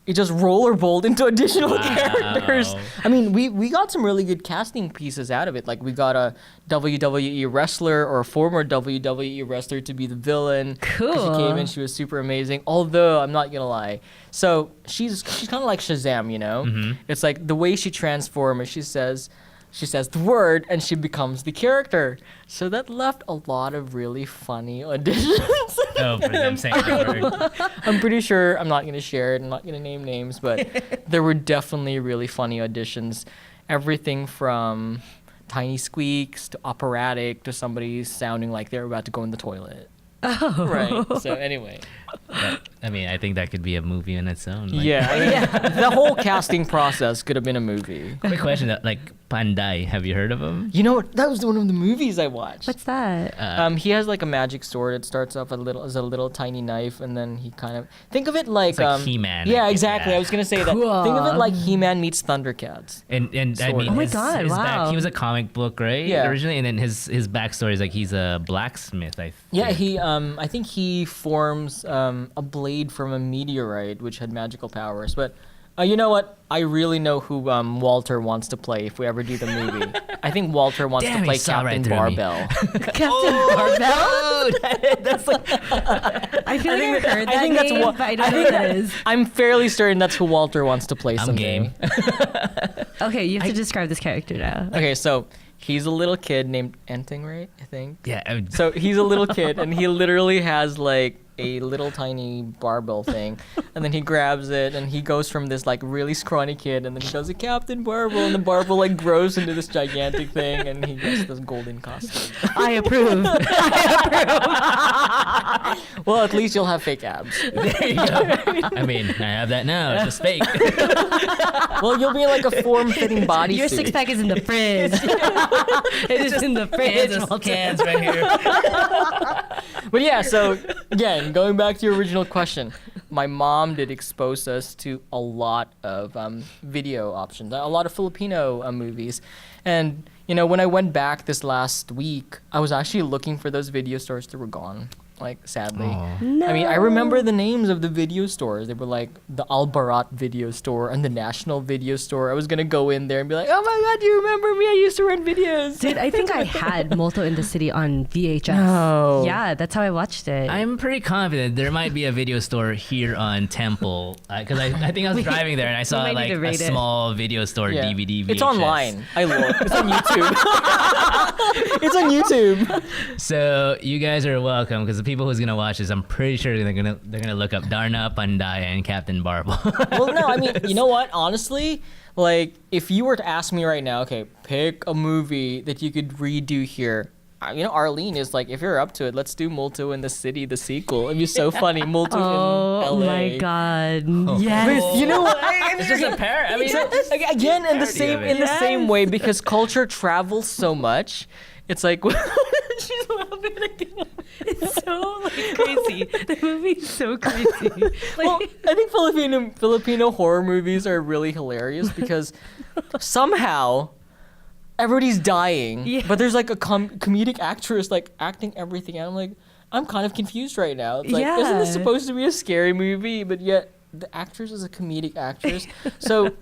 Speaker 4: it just rollerballed into additional characters. I mean, we got some really good casting pieces out of it. Like, we got a WWE wrestler or a former WWE wrestler to be the villain.
Speaker 1: Cool.
Speaker 4: She came in, she was super amazing. Although, I'm not gonna lie. So, she's kind of like Shazam,
Speaker 2: Mm-hmm.
Speaker 4: It's like the way she transforms, she says the word and she becomes the character. So that left a lot of really funny auditions.
Speaker 2: Oh, for them saying the word.
Speaker 4: I'm pretty sure, I'm not going to share it, I'm not going to name names, but there were definitely really funny auditions. Everything from tiny squeaks to operatic to somebody sounding like they're about to go in the toilet.
Speaker 1: Oh.
Speaker 4: Right. So anyway.
Speaker 2: I mean, I think that could be a movie on its own. Like,
Speaker 4: Yeah. The whole casting process could have been a movie.
Speaker 2: Quick question, like Panday, have you heard of him?
Speaker 4: You know what? That was one of the movies I watched.
Speaker 1: What's that?
Speaker 4: He has like a magic sword. It starts off as a little tiny knife, and then he kind of think of it like,
Speaker 2: It's like He-Man, I
Speaker 4: Yeah,
Speaker 2: think,
Speaker 4: exactly.
Speaker 2: yeah.
Speaker 4: I was gonna say that.
Speaker 1: Cool.
Speaker 4: Think of it like He-Man meets Thundercats.
Speaker 2: And I
Speaker 4: Sword.
Speaker 2: mean,
Speaker 4: Oh
Speaker 1: my
Speaker 2: his
Speaker 1: God, wow.
Speaker 2: he was a comic book, right?
Speaker 4: Yeah.
Speaker 2: Originally, and then his backstory is like he's a blacksmith. I think.
Speaker 4: Yeah, he I think he forms a blade from a meteorite which had magical powers. But you know what? I really know who Walter wants to play if we ever do the movie. I think Walter wants
Speaker 2: Damn,
Speaker 4: to
Speaker 2: he
Speaker 4: play
Speaker 2: saw right
Speaker 4: Captain
Speaker 2: through me.
Speaker 4: Barbell.
Speaker 1: Captain Barbell?
Speaker 2: That's like,
Speaker 1: I feel like I've heard that
Speaker 4: think that's
Speaker 1: name,
Speaker 4: what-
Speaker 1: but I don't know what that is.
Speaker 4: I'm fairly certain that's who Walter wants to play
Speaker 2: I'm
Speaker 4: someday.
Speaker 2: game.
Speaker 1: Okay, you have to describe this character now.
Speaker 4: Okay, so he's a little kid named Enting, right? I think.
Speaker 2: yeah.
Speaker 4: So he's a little kid, and he literally has like a little tiny barbell thing, and then he grabs it, and he goes from this like really scrawny kid, and then he goes to Captain Barbell, and the barbell like grows into this gigantic thing, and he gets this golden costume.
Speaker 1: I approve.
Speaker 4: Well, at least you'll have fake abs.
Speaker 2: There you go. I mean, I have that now. It's just fake.
Speaker 4: Well, you'll be in like a form-fitting bodysuit.
Speaker 1: Your six pack is in the fridge. It is in the fridge.
Speaker 2: Just
Speaker 1: Walter.
Speaker 2: cans right here.
Speaker 4: But yeah, so again, going back to your original question, my mom did expose us to a lot of video options, a lot of Filipino movies. And, when I went back this last week, I was actually looking for those video stores that were gone, like, sadly.
Speaker 2: Aw.
Speaker 1: No.
Speaker 4: I mean, I remember the names of the video stores. They were like the Albarat video store and the National video store. I was going to go in there and be like, oh my God, do you remember me? I used to rent videos.
Speaker 1: Dude, I think I had Multo in the City on VHS.
Speaker 4: No.
Speaker 1: Yeah, that's how I watched it.
Speaker 2: I'm pretty confident there might be a video store here on Temple because I think I was driving there and I saw
Speaker 1: might need
Speaker 2: like
Speaker 1: to
Speaker 2: a
Speaker 1: rate it.
Speaker 2: small video store
Speaker 4: Yeah.
Speaker 2: DVD. VHS.
Speaker 4: It's online. I look. It's on YouTube. It's on YouTube.
Speaker 2: So you guys are welcome because the people who's gonna watch this, I'm pretty sure they're gonna look up Darna, Panday, and Captain Barbell.
Speaker 4: Well, no, I mean, you know what? Honestly, like, if you were to ask me right now, okay, pick a movie that you could redo here. Arlyn is like, if you're up to it, let's do Multo in the City, the sequel. It'd be so funny. Multo
Speaker 1: oh
Speaker 4: in LA.
Speaker 1: my God.
Speaker 2: Oh.
Speaker 1: Yes.
Speaker 4: But you know what?
Speaker 2: It's just a pair. I mean,
Speaker 4: Again, in the
Speaker 2: Parody
Speaker 4: same
Speaker 2: of it.
Speaker 4: same way, because culture travels so much. It's like she's laughing again.
Speaker 1: It's so crazy. The movie's so crazy.
Speaker 4: Well, I think Filipino horror movies are really hilarious because somehow everybody's dying,
Speaker 1: Yeah.
Speaker 4: but there's like a comedic actress like acting everything out. I'm like, I'm kind of confused right now. It's like, isn't this
Speaker 1: Yeah.
Speaker 4: supposed to be a scary movie? But yet the actress is a comedic actress. So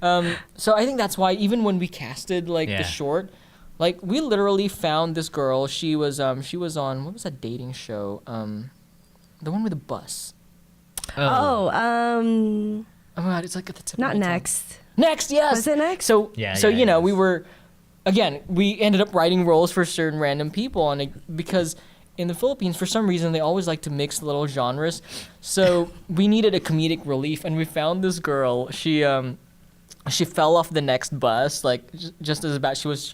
Speaker 4: I think that's why even when we casted like
Speaker 2: Yeah.
Speaker 4: the short, like we literally found this girl. She was on, what was that dating show? The one with the bus.
Speaker 1: Oh,
Speaker 4: Oh my God, it's like at the tip of
Speaker 1: not
Speaker 4: my tongue.
Speaker 1: Next.
Speaker 4: Next, yes.
Speaker 1: Was it Next?
Speaker 4: So,
Speaker 2: Yeah,
Speaker 4: so
Speaker 2: yeah,
Speaker 4: you know,
Speaker 2: it
Speaker 4: we
Speaker 2: is.
Speaker 4: were, again, we ended up writing roles for certain random people, and because in the Philippines, for some reason, they always like to mix little genres. So we needed a comedic relief, and we found this girl. She she fell off the next bus, like just as she was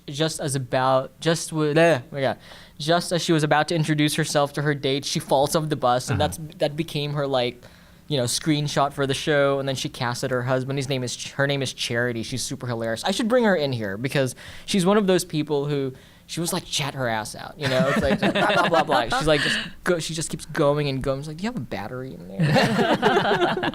Speaker 4: about to introduce herself to her date, she falls off the bus, and that became her like, screenshot for the show. And then she casted her husband. Her name is Charity. She's super hilarious. I should bring her in here because she's one of those people who she was like chat her ass out. It's like just blah blah blah blah. She's like she just keeps going and going. She's like, do you have a battery in there?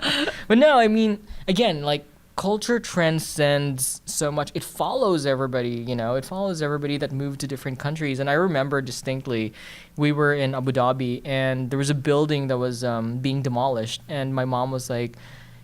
Speaker 4: But no, I mean, again, like. Culture transcends so much. It follows everybody, It follows everybody that moved to different countries. And I remember distinctly, we were in Abu Dhabi, and there was a building that was being demolished. And my mom was like,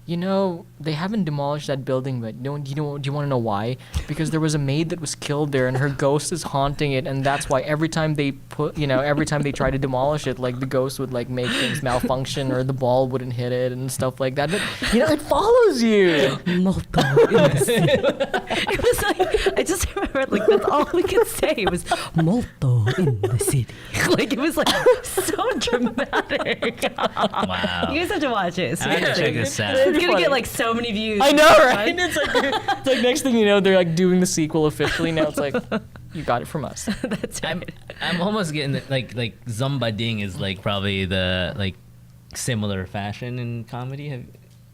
Speaker 4: they haven't demolished that building, but do you want to know why? Because there was a maid that was killed there, and her ghost is haunting it, and that's why every time they try to demolish it, like the ghost would like make things malfunction, or the ball wouldn't hit it and stuff like that. But it follows you.
Speaker 1: Molto in the city. It was like I just remember like that's all we could say. It was molto in the city. Like it was like so dramatic.
Speaker 2: Wow.
Speaker 1: You guys have to watch it.
Speaker 2: I have to check this out.
Speaker 1: It's gonna get like so many views.
Speaker 4: I know, right? It's like next thing you know, they're like doing the sequel officially now. It's like you got it from us.
Speaker 1: That's right.
Speaker 2: I'm almost getting like Zumba Ding is like probably the like similar fashion in comedy.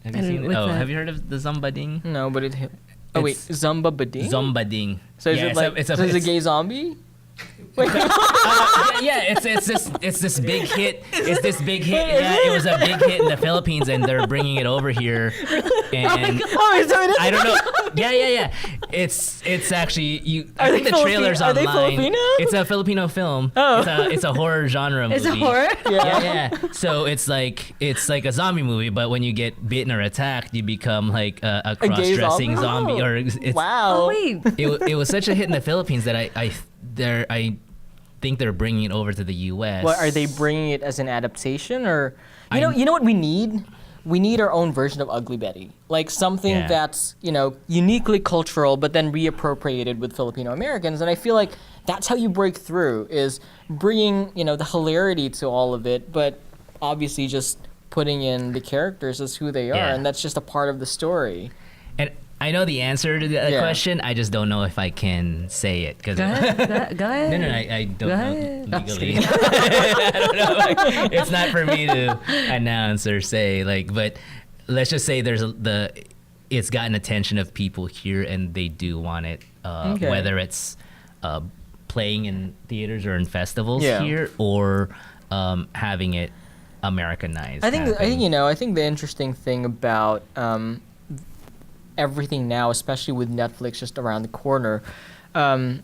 Speaker 2: Have you seen it? Oh, have you heard of the Zumba Ding?
Speaker 4: No, but wait, Zumba Bading?
Speaker 2: Zumba Ding.
Speaker 4: So is it like it's a gay zombie? Wait.
Speaker 2: It's this big hit. It's this big hit. Yeah, it was a big hit in the Philippines, and they're bringing it over here. And I don't know. Yeah. It's actually I think the trailer's online. Are they Filipino? It's a Filipino film. Oh. It's a horror genre movie.
Speaker 1: It's a horror.
Speaker 2: Yeah. So it's like a zombie movie, but when you get bitten or attacked, you become like a cross-dressing zombie. Or
Speaker 4: wow.
Speaker 1: Oh wait.
Speaker 2: It was such a hit in the Philippines that I think they're bringing it over to the U.S.
Speaker 4: Well, are they bringing it as an adaptation, or you know what we need? We need our own version of Ugly Betty, like something that's uniquely cultural, but then reappropriated with Filipino Americans. And I feel like that's how you break through, is bringing the hilarity to all of it, but obviously just putting in the characters as who they are, and that's just a part of the story.
Speaker 2: And I know the answer to that question. I just don't know if I can say it. Go
Speaker 1: ahead.
Speaker 2: No, I don't know legally. I don't know. It's not for me to announce or say. But let's just say it's gotten attention of people here, and they do want it. Whether it's playing in theaters or in festivals here, or having it Americanized.
Speaker 4: I think the interesting thing about everything now, especially with Netflix just around the corner, I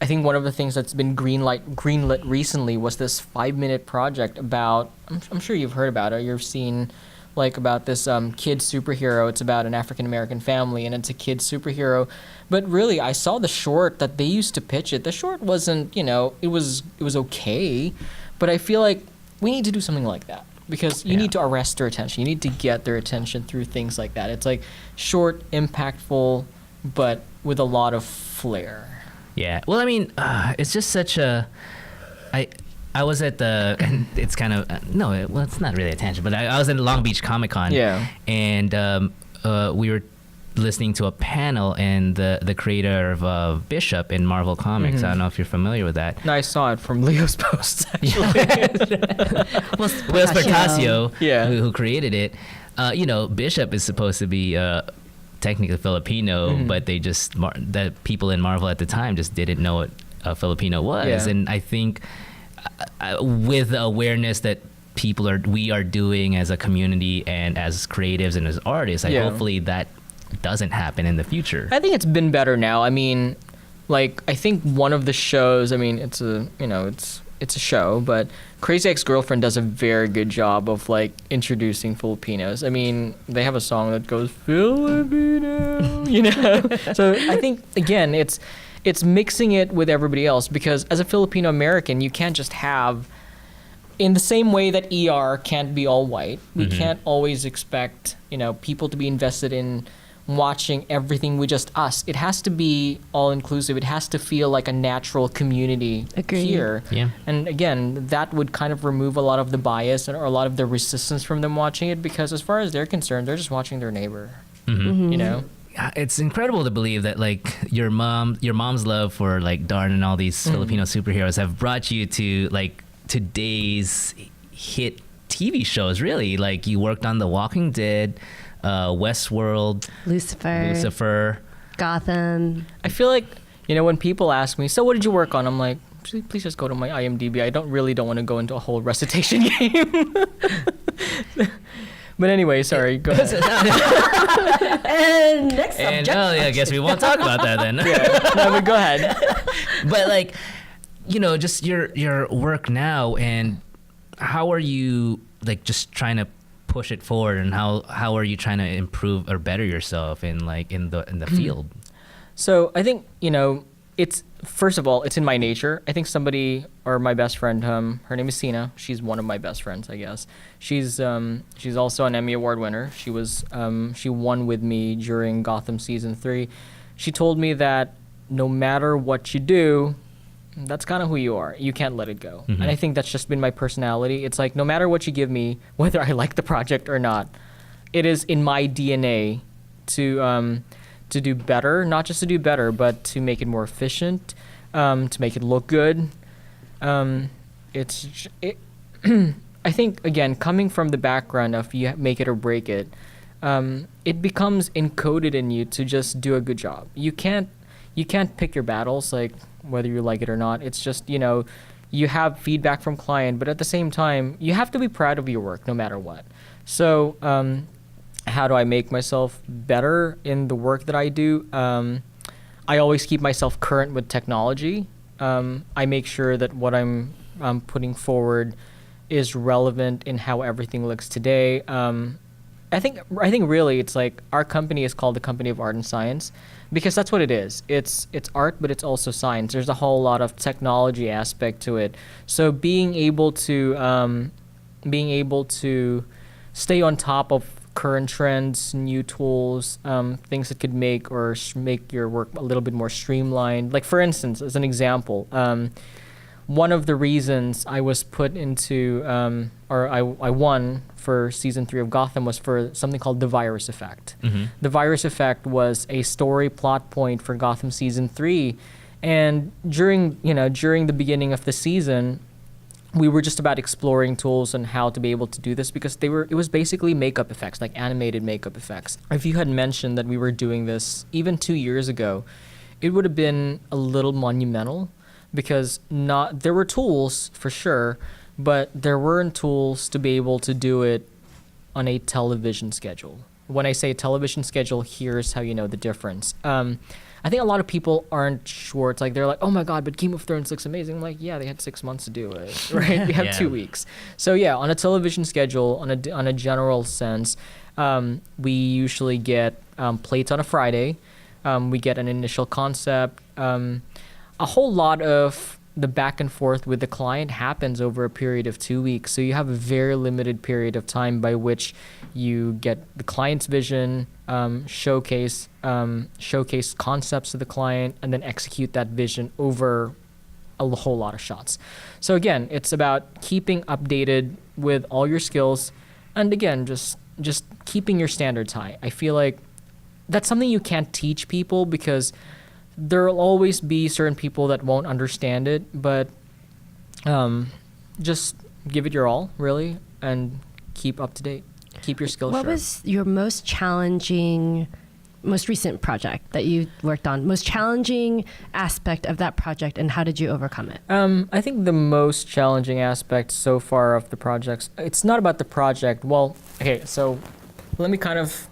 Speaker 4: think one of the things that's been greenlit recently was this 5-minute project about, I'm sure you've heard about it, you've seen like about this kid superhero. It's about an African American family, and it's a kid superhero. But really, I saw the short that they used to pitch it. The short wasn't, it was okay, but I feel like we need to do something like that. Because you need to arrest their attention. You need to get their attention through things like that. It's like short, impactful, but with a lot of flair.
Speaker 2: Yeah. Well, I mean, it's just such a... I was at the... And it's kind of... it's not really a tangent, but I was at Long Beach Comic Con.
Speaker 4: Yeah.
Speaker 2: And we were listening to a panel, and the creator of Bishop in Marvel Comics. I don't know if you're familiar with that.
Speaker 4: No, I saw it from Leo's posts, actually.
Speaker 2: Will Picasso, who created it. Bishop is supposed to be technically Filipino, but the people in Marvel at the time just didn't know what a Filipino was. Yeah. And I think with the awareness that we are doing as a community and as creatives and as artists, hopefully that doesn't happen in the future.
Speaker 4: I think it's been better now. I mean, like, I think one of the shows, I mean, it's a show, but Crazy Ex-Girlfriend does a very good job of like introducing Filipinos. I mean, they have a song that goes Filipino, So I think again, it's mixing it with everybody else, because as a Filipino American, you can't just have, in the same way that ER can't be all white, we can't always expect, people to be invested in watching everything with just us. It has to be all inclusive. It has to feel like a natural community here.
Speaker 2: Yeah.
Speaker 4: And again, that would kind of remove a lot of the bias or a lot of the resistance from them watching it, because as far as they're concerned, they're just watching their neighbor.
Speaker 2: it's incredible to believe that like your mom's love for like Darn and all these Filipino superheroes have brought you to like today's hit TV shows. Really, like you worked on The Walking Dead, Westworld, Lucifer,
Speaker 1: Gotham.
Speaker 4: I feel like, you know, when people ask me, so what did you work on? I'm like, please just go to my IMDb. I don't want to go into a whole recitation game. But anyway, sorry, go ahead.
Speaker 1: And next subject.
Speaker 2: I guess we won't talk about that then.
Speaker 4: No, but go ahead.
Speaker 2: But like, you know, just your work now, and how are you like just trying to push it forward, and how are you trying to improve or better yourself in the field?
Speaker 4: So I think, you know, it's, first of all, it's in my nature. I think somebody, or my best friend, her name is Sina. She's one of my best friends, I guess. She's also an Emmy Award winner. She won with me during Gotham season 3. She told me that no matter what you do, that's kind of who you are. You can't let it go. Mm-hmm. And I think that's just been my personality. It's like, no matter what you give me, whether I like the project or not, it is in my DNA to do better, not just to do better, but to make it more efficient, to make it look good. I think, again, coming from the background of you make it or break it, it becomes encoded in you to just do a good job. You can't pick your battles, like whether you like it or not. It's just, you know, you have feedback from client, but at the same time, you have to be proud of your work no matter what. So, how do I make myself better in the work that I do? I always keep myself current with technology. I make sure that what I'm putting forward is relevant in how everything looks today. I think really it's like our company is called the Company of Art and Science because that's what it is. It's art, but it's also science. There's a whole lot of technology aspect to it. So being able to stay on top of current trends, new tools, things that could make your work a little bit more streamlined. Like for instance, as an example, one of the reasons I was put into, I won for season 3 of Gotham was for something called the virus effect. Mm-hmm. The virus effect was a story plot point for Gotham season 3, and during the beginning of the season, we were just about exploring tools and how to be able to do this because it was basically makeup effects, like animated makeup effects. If you had mentioned that we were doing this even 2 years ago, it would have been a little monumental because there were tools for sure, but there weren't tools to be able to do it on a television schedule. When I say television schedule, here's how you know the difference. I think a lot of people aren't sure. It's like they're like, oh my God, but Game of Thrones looks amazing. I'm like, yeah, they had 6 months to do it, right? We have 2 weeks. So yeah, on a television schedule, on a general sense, we usually get plates on a Friday. We get an initial concept. A whole lot of the back and forth with the client happens over a period of 2 weeks. So you have a very limited period of time by which you get the client's vision, showcase concepts to the client, and then execute that vision over a whole lot of shots. So again, it's about keeping updated with all your skills, and again, just keeping your standards high. I feel like that's something you can't teach people because there will always be certain people that won't understand it, but just give it your all, really, and keep up to date. Keep your skills sharp.
Speaker 1: What was your most challenging, most recent project that you worked on? Most challenging aspect of that project, and how did you overcome it?
Speaker 4: I think the most challenging aspect so far of the projects, it's not about the project. Well, okay, so let me kind of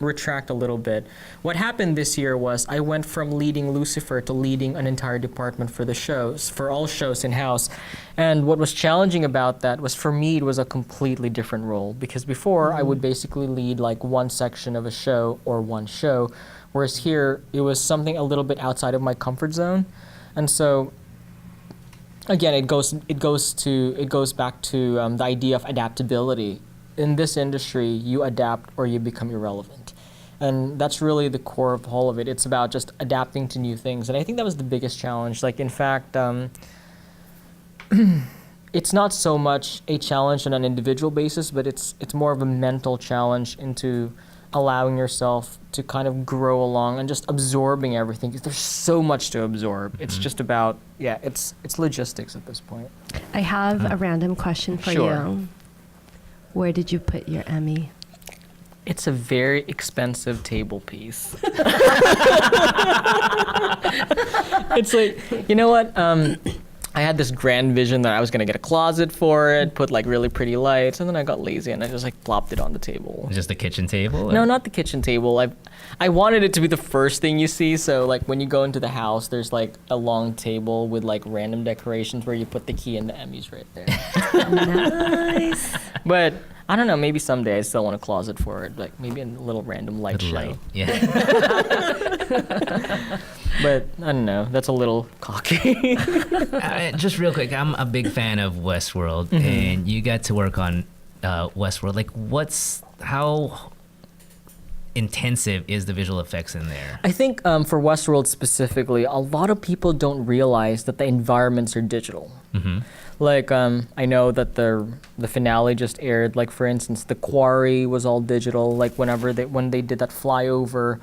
Speaker 4: retract a little bit. What happened this year was I went from leading Lucifer to leading an entire department for the shows, for all shows in-house. And what was challenging about that was, for me, it was a completely different role, because before I would basically lead like one section of a show or one show, whereas here it was something a little bit outside of my comfort zone. And so again, it goes back to the idea of adaptability. In this industry, you adapt or you become irrelevant. And that's really the core of all of it. It's about just adapting to new things. And I think that was the biggest challenge. Like, in fact, it's not so much a challenge on an individual basis, but it's more of a mental challenge into allowing yourself to kind of grow along and just absorbing everything, because there's so much to absorb. It's just about, it's logistics at this point.
Speaker 1: I have a random question for you. Where did you put your Emmy?
Speaker 4: It's a very expensive table piece. It's like, you know what? I had this grand vision that I was gonna get a closet for it, put like really pretty lights, and then I got lazy and I just like plopped it on the table.
Speaker 2: Just the kitchen table?
Speaker 4: No, not the kitchen table. I wanted it to be the first thing you see. So like when you go into the house, there's like a long table with like random decorations where you put the key and the Emmys right there.
Speaker 1: Nice.
Speaker 4: But I don't know, maybe someday I still want a closet for it, like maybe a little random light show.
Speaker 2: Light. Yeah.
Speaker 4: But I don't know, that's a little cocky.
Speaker 2: Just real quick, I'm a big fan of Westworld, and you got to work on Westworld. Like, how intensive is the visual effects in there?
Speaker 4: I think for Westworld specifically, a lot of people don't realize that the environments are digital. Like, I know that the finale just aired. Like, for instance, the quarry was all digital. Like, when they did that flyover,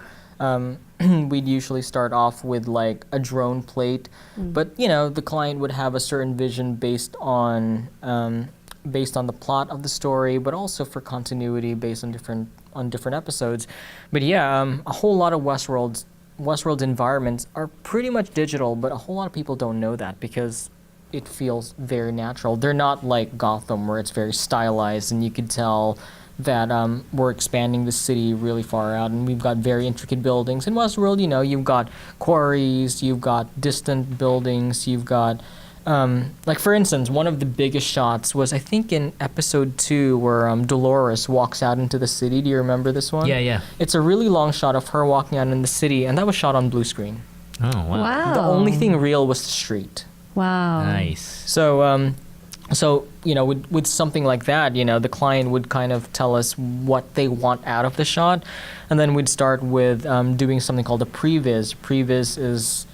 Speaker 4: we'd usually start off with like a drone plate, but the client would have a certain vision based on the plot of the story, but also for continuity based on different episodes. But a whole lot of Westworld's environments are pretty much digital, but a whole lot of people don't know that because it feels very natural. They're not like Gotham where it's very stylized and you could tell that we're expanding the city really far out and we've got very intricate buildings. In Westworld, you've got quarries, you've got distant buildings, you've got like for instance, one of the biggest shots was I think in episode 2 where Dolores walks out into the city. Do you remember this one?
Speaker 2: Yeah.
Speaker 4: It's a really long shot of her walking out in the city, and that was shot on blue screen.
Speaker 2: Oh, wow.
Speaker 4: The only thing real was the street.
Speaker 1: Wow.
Speaker 2: Nice.
Speaker 4: So with something like that, the client would kind of tell us what they want out of the shot, and then we'd start with doing something called a previs. Previs is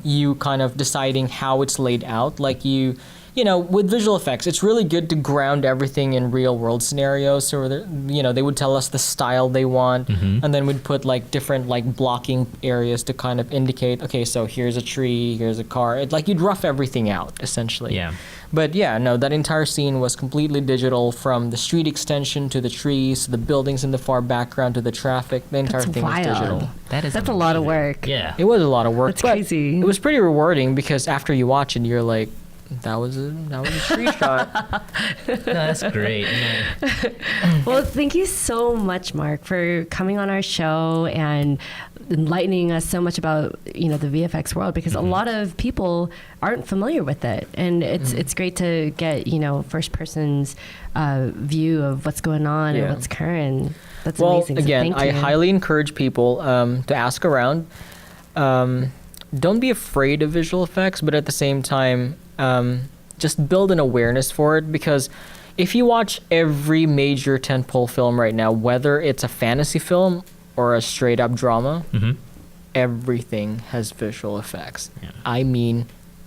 Speaker 4: you kind of deciding how it's laid out. Like with visual effects, it's really good to ground everything in real world scenarios. So they would tell us the style they want, and then we'd put like different like blocking areas to kind of indicate, okay, so here's a tree, here's a car. You'd rough everything out essentially.
Speaker 2: Yeah.
Speaker 4: But that entire scene was completely digital, from the street extension to the trees, to the buildings in the far background to the traffic. The entire thing was digital.
Speaker 1: That's a lot of work.
Speaker 2: Yeah.
Speaker 4: It was a lot of work.
Speaker 1: That's crazy.
Speaker 4: It was pretty rewarding because after you watch it, you're like, that was a street shot.
Speaker 2: No, that's great.
Speaker 1: Well, thank you so much, Mark, for coming on our show and enlightening us so much about the VFX world, because a lot of people aren't familiar with it, and it's great to get first person's view of what's going on and what's current. That's amazing.
Speaker 4: Well, again,
Speaker 1: so thank you.
Speaker 4: I highly encourage people to ask around. Don't be afraid of visual effects, but at the same time, just build an awareness for it, because if you watch every major tentpole film right now, whether it's a fantasy film or a straight up drama, everything has visual effects. Yeah. I mean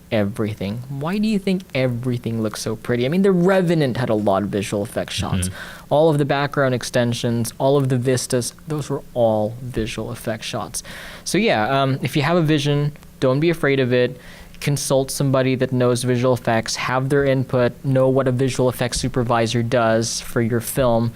Speaker 4: everything. Why do you think everything looks so pretty? I mean, The Revenant had a lot of visual effects shots. All of the background extensions, all of the vistas, those were all visual effects shots. So if you have a vision, don't be afraid of it. Consult somebody that knows visual effects, have their input, know what a visual effects supervisor does for your film.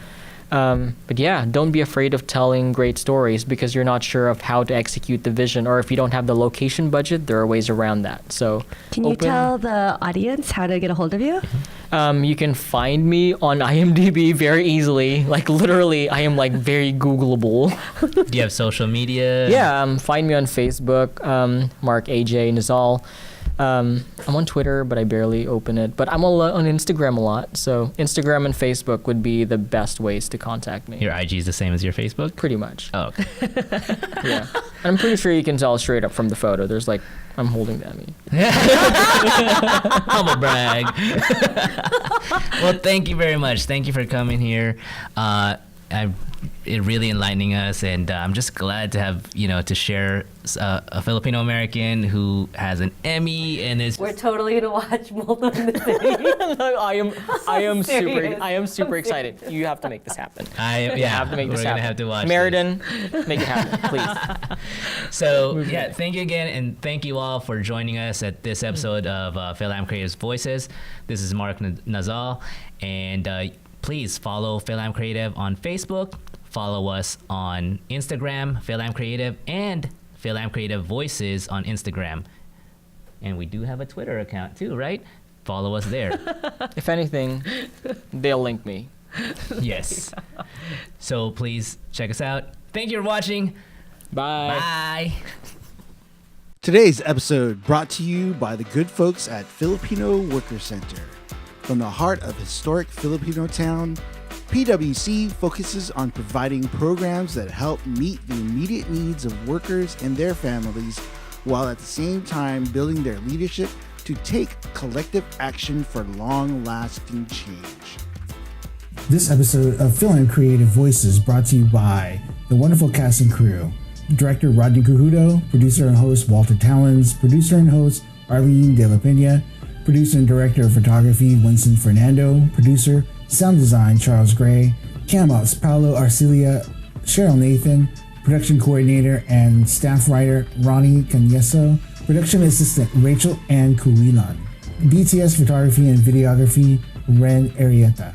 Speaker 4: But don't be afraid of telling great stories, because you're not sure of how to execute the vision, or if you don't have the location budget, there are ways around that. So
Speaker 1: can you tell the audience how to get a hold of you?
Speaker 4: You can find me on IMDb very easily. Like literally, I am like very Googleable.
Speaker 2: Do you have social media?
Speaker 4: Yeah, find me on Facebook, Mark AJ Nazal. I'm on Twitter, but I barely open it. But I'm on Instagram a lot. So Instagram and Facebook would be the best ways to contact me.
Speaker 2: Your IG is the same as your Facebook?
Speaker 4: Pretty much.
Speaker 2: Oh, okay.
Speaker 4: Yeah. I'm pretty sure you can tell straight up from the photo. There's like, I'm holding the Emmy.
Speaker 2: Humble brag. Well, thank you very much. Thank you for coming here. I it really enlightening us, and I'm just glad to have to share a Filipino American who has an Emmy and is.
Speaker 5: We're totally gonna watch Multo in the City.
Speaker 4: I am super excited. You have to make this happen.
Speaker 2: You have to make this happen. We're gonna have to watch
Speaker 4: Meriden, make it happen, please.
Speaker 2: So thank you again, and thank you all for joining us at this episode of Philam Creative's Voices. This is Mark Nazal, and please follow Philam Creative on Facebook. Follow us on Instagram, Philam Creative, and Philam Creative Voices on Instagram. And we do have a Twitter account too, right? Follow us there.
Speaker 4: If anything, they'll link me.
Speaker 2: Yes. So please check us out. Thank you for watching.
Speaker 4: Bye.
Speaker 2: Bye.
Speaker 3: Today's episode brought to you by the good folks at Filipino Worker Center. From the heart of historic Filipino town, PWC focuses on providing programs that help meet the immediate needs of workers and their families, while at the same time building their leadership to take collective action for long-lasting change. This episode of Philam Creative Voices brought to you by the wonderful cast and crew. Director Rodney Cajudo, producer and host Walter Talens, producer and host Arlyn de la Pena, producer and director of photography Wynston Fernando, producer, sound design Charles Gray, cam ops Paolo Arcilla, Cheryl Nathan, production coordinator and staff writer Roni Canieso, production assistant Ann Cauilan, BTS photography and videography Ren Arieta.